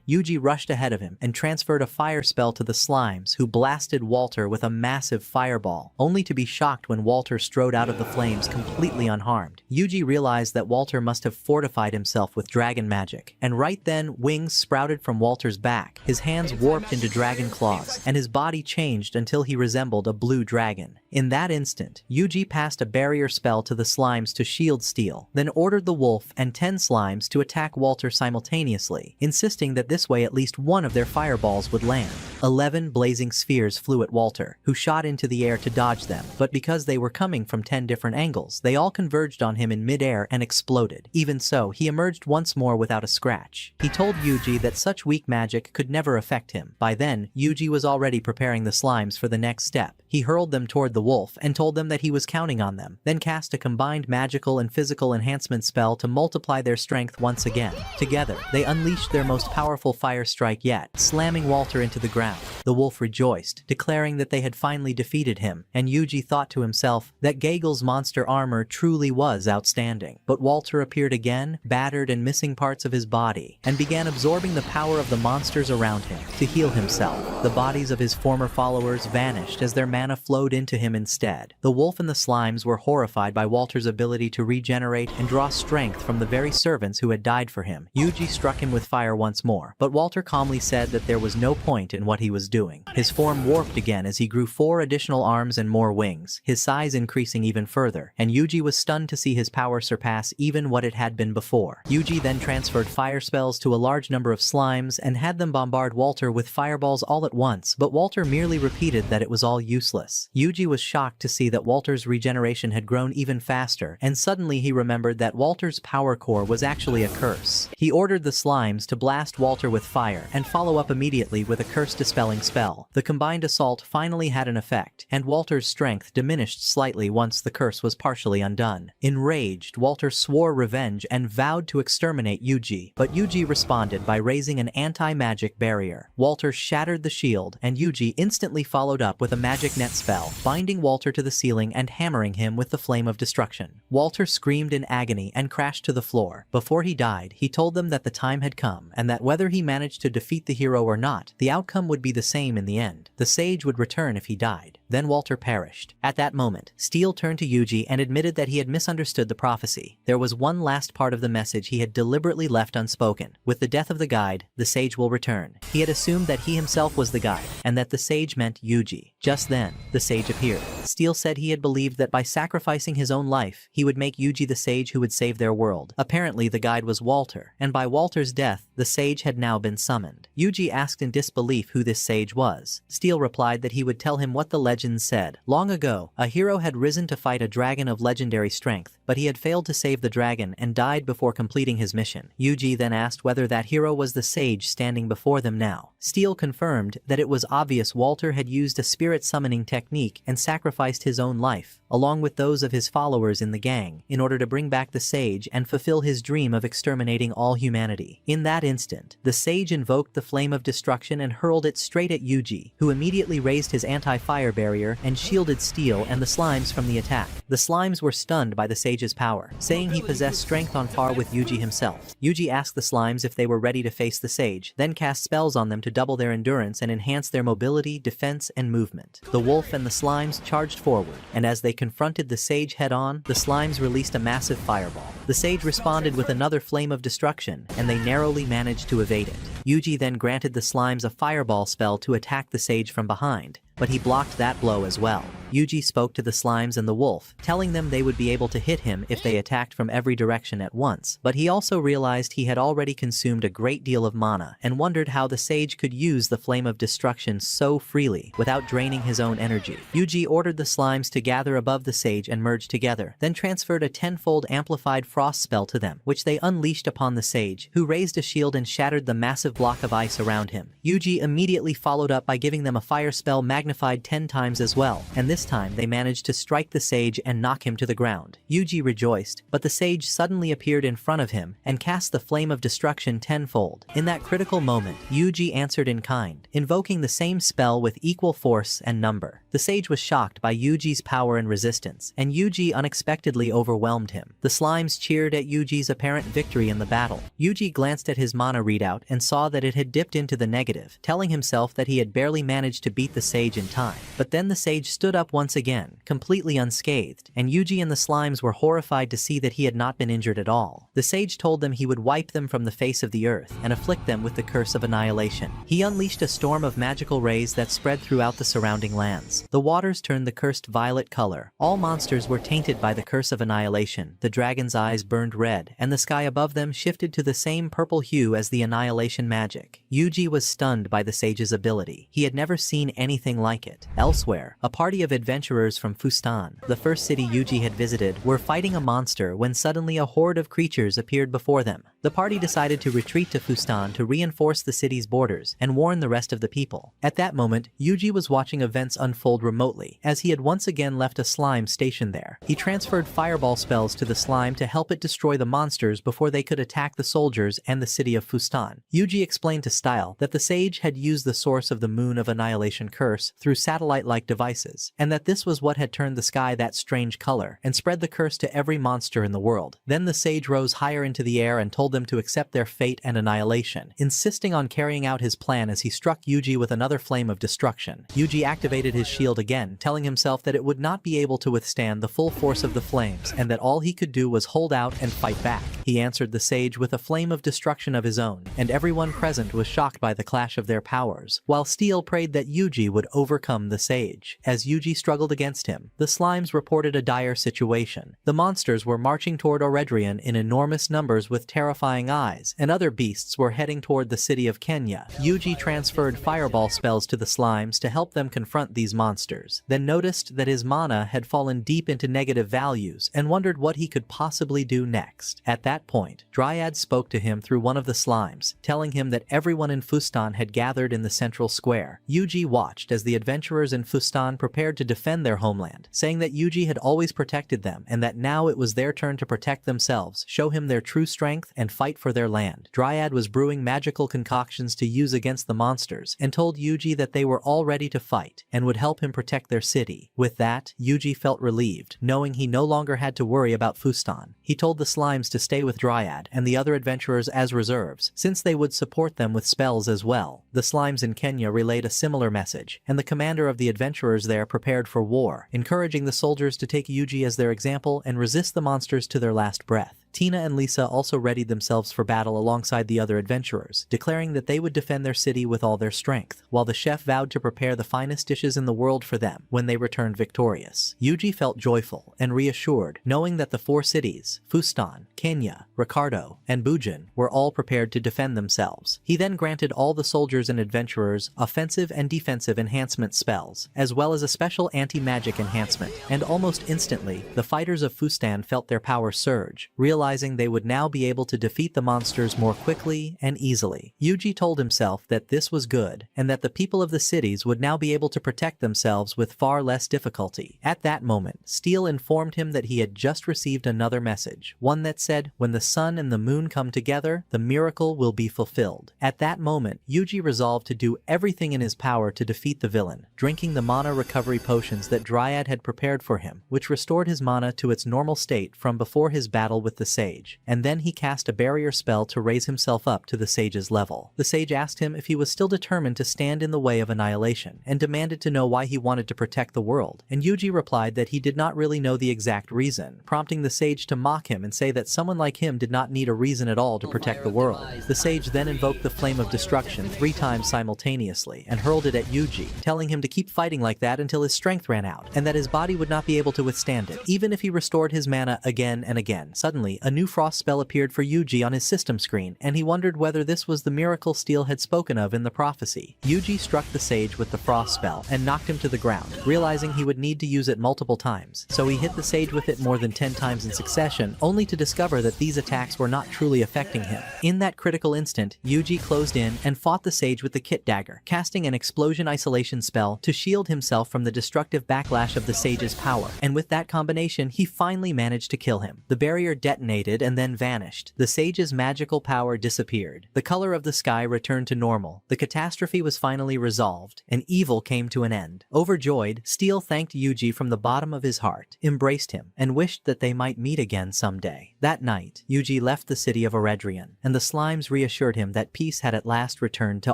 Yuji rushed ahead of him and transferred a fire spell to the slimes, who blasted Walter with a massive fireball, only to be shocked when Walter strode out of the flames completely unharmed. Yuji realized that Walter must have fortified himself with dragon magic, and right then wings sprouted from Walter's back, his hands warped into dragon claws, and his body changed until he resembled a blue dragon. In that instant, Yuji passed a barrier spell to the slimes to shield Steel, then ordered the wolf and 10 slimes to attack Walter simultaneously, insisting that this way at least one of their fireballs would land. 11 blazing spheres flew at Walter, who shot into the air to dodge them, but because they were coming from 10 different angles, they all converged on him in mid-air and exploded. Even so, he emerged once more without a scratch. He told Yuji that such weak magic could never affect him. By then, Yuji was already preparing the slimes for the next step. He hurled them toward the wolf and told them that he was counting on them, then cast a combined magical and physical enhancement spell to multiply their strength once again. Together, they unleashed their most powerful fire strike yet, slamming Walter into the ground. The wolf rejoiced, declaring that they had finally defeated him, and Yuji thought to himself that Gagel's monster armor truly was outstanding. But Walter appeared again, battered and missing parts of his body, and began absorbing the power of the monsters around him to heal himself. The bodies of his former followers vanished as their mana flowed into him instead. The wolf and the slimes were horrified by Walter's ability to regenerate and draw strength from the very servants who had died for him. Yuji struck him with fire once more, but Walter calmly said that there was no point in what he was doing. His form warped again as he grew 4 additional arms and more wings, his size increasing even further, and Yuji was stunned to see his power surpass even what it had been before. Yuji then transferred fire spells to a large number of slimes and had them bombard Walter with fireballs all at once, but Walter merely repeated that it was all useless. Yuji was was shocked to see that Walter's regeneration had grown even faster, and suddenly he remembered that Walter's power core was actually a curse. He ordered the slimes to blast Walter with fire and follow up immediately with a curse-dispelling spell. The combined assault finally had an effect, and Walter's strength diminished slightly once the curse was partially undone. Enraged, Walter swore revenge and vowed to exterminate Yuji, but Yuji responded by raising an anti-magic barrier. Walter shattered the shield, and Yuji instantly followed up with a magic net spell, binding Walter to the ceiling and hammering him with the flame of destruction. Walter screamed in agony and crashed to the floor. Before he died, he told them that the time had come, and that whether he managed to defeat the hero or not, the outcome would be the same in the end. The sage would return if he died. Then Walter perished. At that moment, Steel turned to Yuji and admitted that he had misunderstood the prophecy. There was one last part of the message he had deliberately left unspoken. With the death of the guide, the sage will return. He had assumed that he himself was the guide, and that the sage meant Yuji. Just then, the sage appeared. Steel said he had believed that by sacrificing his own life, he would make Yuji the sage who would save their world. Apparently, the guide was Walter, and by Walter's death, the sage had now been summoned. Yuji asked in disbelief who this sage was. Steel replied that he would tell him what the legends said. Long ago, a hero had risen to fight a dragon of legendary strength, but he had failed to save the dragon and died before completing his mission. Yuji then asked whether that hero was the sage standing before them now. Steel confirmed that it was obvious Walter had used a spirit summoning technique and sacrificed his own life, along with those of his followers in the gang, in order to bring back the sage and fulfill his dream of exterminating all humanity. In that instant, the sage invoked the flame of destruction and hurled it straight at Yuji, who immediately raised his anti-fire barrier and shielded Steel and the slimes from the attack. The slimes were stunned by the sage's power, saying he possessed strength on par with Yuji himself. Yuji asked the slimes if they were ready to face the sage, then cast spells on them to double their endurance and enhance their mobility, defense, and movement. The wolf and the slimes charged forward, and as they confronted the sage head-on, the slimes released a massive fireball. The sage responded with another flame of destruction, and they narrowly managed to evade it. Yuji then granted the slimes a fireball spell to attack the sage from behind, but he blocked that blow as well. Yuji spoke to the slimes and the wolf, telling them they would be able to hit him if they attacked from every direction at once, but he also realized he had already consumed a great deal of mana and wondered how the sage could use the flame of destruction so freely without draining his own energy. Yuji ordered the slimes to gather above the sage and merge together, then transferred a tenfold amplified frost spell to them, which they unleashed upon the sage, who raised a shield and shattered the massive block of ice around him. Yuji immediately followed up by giving them a fire spell magnified 10 times as well, and this time they managed to strike the sage and knock him to the ground. Yuji rejoiced, but the sage suddenly appeared in front of him and cast the flame of destruction tenfold. In that critical moment, Yuji answered in kind, invoking the same spell with equal force and number. The sage was shocked by Yuji's power and resistance, and Yuji unexpectedly overwhelmed him. The slimes cheered at Yuji's apparent victory in the battle. Yuji glanced at his mana readout and saw that it had dipped into the negative, telling himself that he had barely managed to beat the sage in time. But then the sage stood up once again, completely unscathed, and Yuji and the slimes were horrified to see that he had not been injured at all. The sage told them he would wipe them from the face of the earth and afflict them with the curse of annihilation. He unleashed a storm of magical rays that spread throughout the surrounding lands. The waters turned the cursed violet color. All monsters were tainted by the curse of annihilation. The dragon's eyes burned red, and the sky above them shifted to the same purple hue as the annihilation magic. Yuji was stunned by the sage's ability. He had never seen anything like it. Elsewhere, a party of adventurers from Fustan, the first city Yuji had visited, were fighting a monster when suddenly a horde of creatures appeared before them. The party decided to retreat to Fustan to reinforce the city's borders and warn the rest of the people. At that moment, Yuji was watching events unfold remotely, as he had once again left a slime stationed there. He transferred fireball spells to the slime to help it destroy the monsters before they could attack the soldiers and the city of Fustan. Yuji explained to Style that the sage had used the source of the Moon of Annihilation curse through satellite-like devices, and that this was what had turned the sky that strange color and spread the curse to every monster in the world. Then the sage rose higher into the air and told them to accept their fate and annihilation, insisting on carrying out his plan as he struck Yuji with another flame of destruction. Yuji activated his shield again, telling himself that it would not be able to withstand the full force of the flames and that all he could do was hold out and fight back. He answered the sage with a flame of destruction of his own, and everyone present was shocked by the clash of their powers, while Steel prayed that Yuji would overcome the sage. As Yuji struggled against him, the slimes reported a dire situation. The monsters were marching toward Oredrian in enormous numbers with terrifying eyes, and other beasts were heading toward the city of Kenya. Yuji transferred fireball spells to the slimes to help them confront these monsters. monsters, then noticed that his mana had fallen deep into negative values and wondered what he could possibly do next. At that point, Dryad spoke to him through one of the slimes, telling him that everyone in Fustan had gathered in the central square. Yuji watched as the adventurers in Fustan prepared to defend their homeland, saying that Yuji had always protected them and that now it was their turn to protect themselves, show him their true strength, and fight for their land. Dryad was brewing magical concoctions to use against the monsters and told Yuji that they were all ready to fight and would help him protect their city. With that, Yuji felt relieved, knowing he no longer had to worry about Fustan. He told the slimes to stay with Dryad and the other adventurers as reserves, since they would support them with spells as well. The slimes in Kenya relayed a similar message, and the commander of the adventurers there prepared for war, encouraging the soldiers to take Yuji as their example and resist the monsters to their last breath. Tina and Lisa also readied themselves for battle alongside the other adventurers, declaring that they would defend their city with all their strength, while the chef vowed to prepare the finest dishes in the world for them when they returned victorious. Yuji felt joyful and reassured, knowing that the 4 cities, Fustan, Kenya, Ricardo, and Bujin, were all prepared to defend themselves. He then granted all the soldiers and adventurers offensive and defensive enhancement spells, as well as a special anti-magic enhancement, and almost instantly, the fighters of Fustan felt their power surge, realizing they would now be able to defeat the monsters more quickly and easily. Yuji told himself that this was good, and that the people of the cities would now be able to protect themselves with far less difficulty. At that moment, Steel informed him that he had just received another message, one that said, "When the sun and the moon come together, the miracle will be fulfilled." At that moment, Yuji resolved to do everything in his power to defeat the villain, drinking the mana recovery potions that Dryad had prepared for him, which restored his mana to its normal state from before his battle with the sage, and then he cast a barrier spell to raise himself up to the sage's level. The sage asked him if he was still determined to stand in the way of annihilation, and demanded to know why he wanted to protect the world, and Yuji replied that he did not really know the exact reason, prompting the sage to mock him and say that someone like him did not need a reason at all to protect the world. The sage then invoked the flame of destruction 3 times simultaneously and hurled it at Yuji, telling him to keep fighting like that until his strength ran out, and that his body would not be able to withstand it, even if he restored his mana again and again. Suddenly, a new frost spell appeared for Yuji on his system screen, and he wondered whether this was the miracle Steel had spoken of in the prophecy. Yuji struck the sage with the frost spell and knocked him to the ground, realizing he would need to use it multiple times, so he hit the sage with it more than 10 times in succession, only to discover that these attacks were not truly affecting him. In that critical instant, Yuji closed in and fought the sage with the kit dagger, casting an explosion isolation spell to shield himself from the destructive backlash of the sage's power, and with that combination, he finally managed to kill him. The barrier detonated and then vanished. The sage's magical power disappeared. The color of the sky returned to normal. The catastrophe was finally resolved, and evil came to an end. Overjoyed, Steel thanked Yuji from the bottom of his heart, embraced him, and wished that they might meet again someday. That night, Yuji left the city of Eredrian, and the slimes reassured him that peace had at last returned to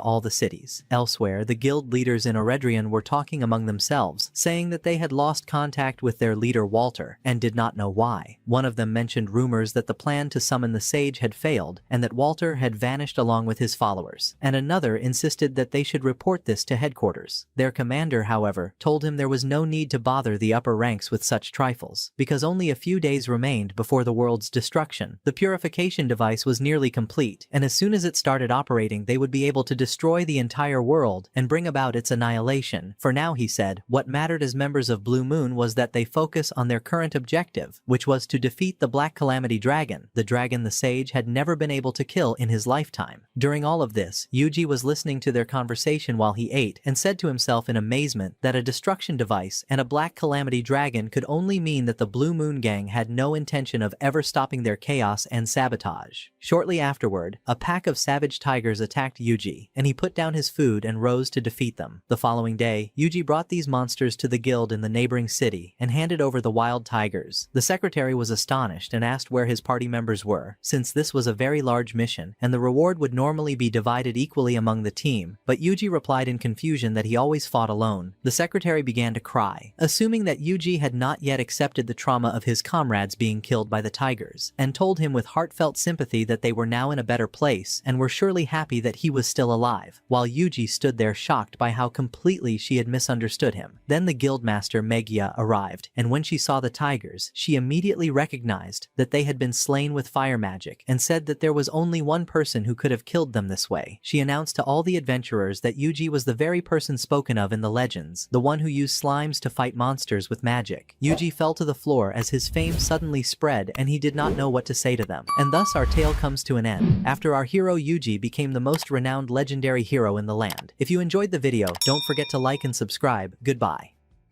all the cities. Elsewhere, the guild leaders in Eredrian were talking among themselves, saying that they had lost contact with their leader Walter, and did not know why. One of them mentioned rumors that the plan to summon the sage had failed, and that Walter had vanished along with his followers, and another insisted that they should report this to headquarters. Their commander, however, told him there was no need to bother the upper ranks with such trifles, because only a few days remained before the world's destruction. The purification device was nearly complete, and as soon as it started operating they would be able to destroy the entire world and bring about its annihilation. For now, he said, what mattered as members of Blue Moon was that they focus on their current objective, which was to defeat the Black Calamity Dragon, the dragon the sage had never been able to kill in his lifetime. During all of this, Yuji was listening to their conversation while he ate and said to himself in amazement that a destruction device and a Black Calamity Dragon could only mean that the Blue Moon Gang had no intention of ever stopping their chaos and sabotage. Shortly afterward, a pack of savage tigers attacked Yuji, and he put down his food and rose to defeat them. The following day, Yuji brought these monsters to the guild in the neighboring city and handed over the wild tigers. The secretary was astonished and asked where his party members were, since this was a very large mission, and the reward would normally be divided equally among the team, but Yuji replied in confusion that he always fought alone. The secretary began to cry, assuming that Yuji had not yet accepted the trauma of his comrades being killed by the tigers, and told him with heartfelt sympathy that they were now in a better place and were surely happy that he was still alive, while Yuji stood there shocked by how completely she had misunderstood him. Then the guildmaster Megia arrived, and when she saw the tigers, she immediately recognized that they had been slain with fire magic and said that there was only one person who could have killed them this way. She announced to all the adventurers that Yuji was the very person spoken of in the legends, the one who used slimes to fight monsters with magic. Yuji fell to the floor as his fame suddenly spread and he did not know what to say to them. And thus our tale comes to an end, after our hero Yuji became the most renowned legendary hero in the land. If you enjoyed the video, don't forget to like and subscribe. Goodbye.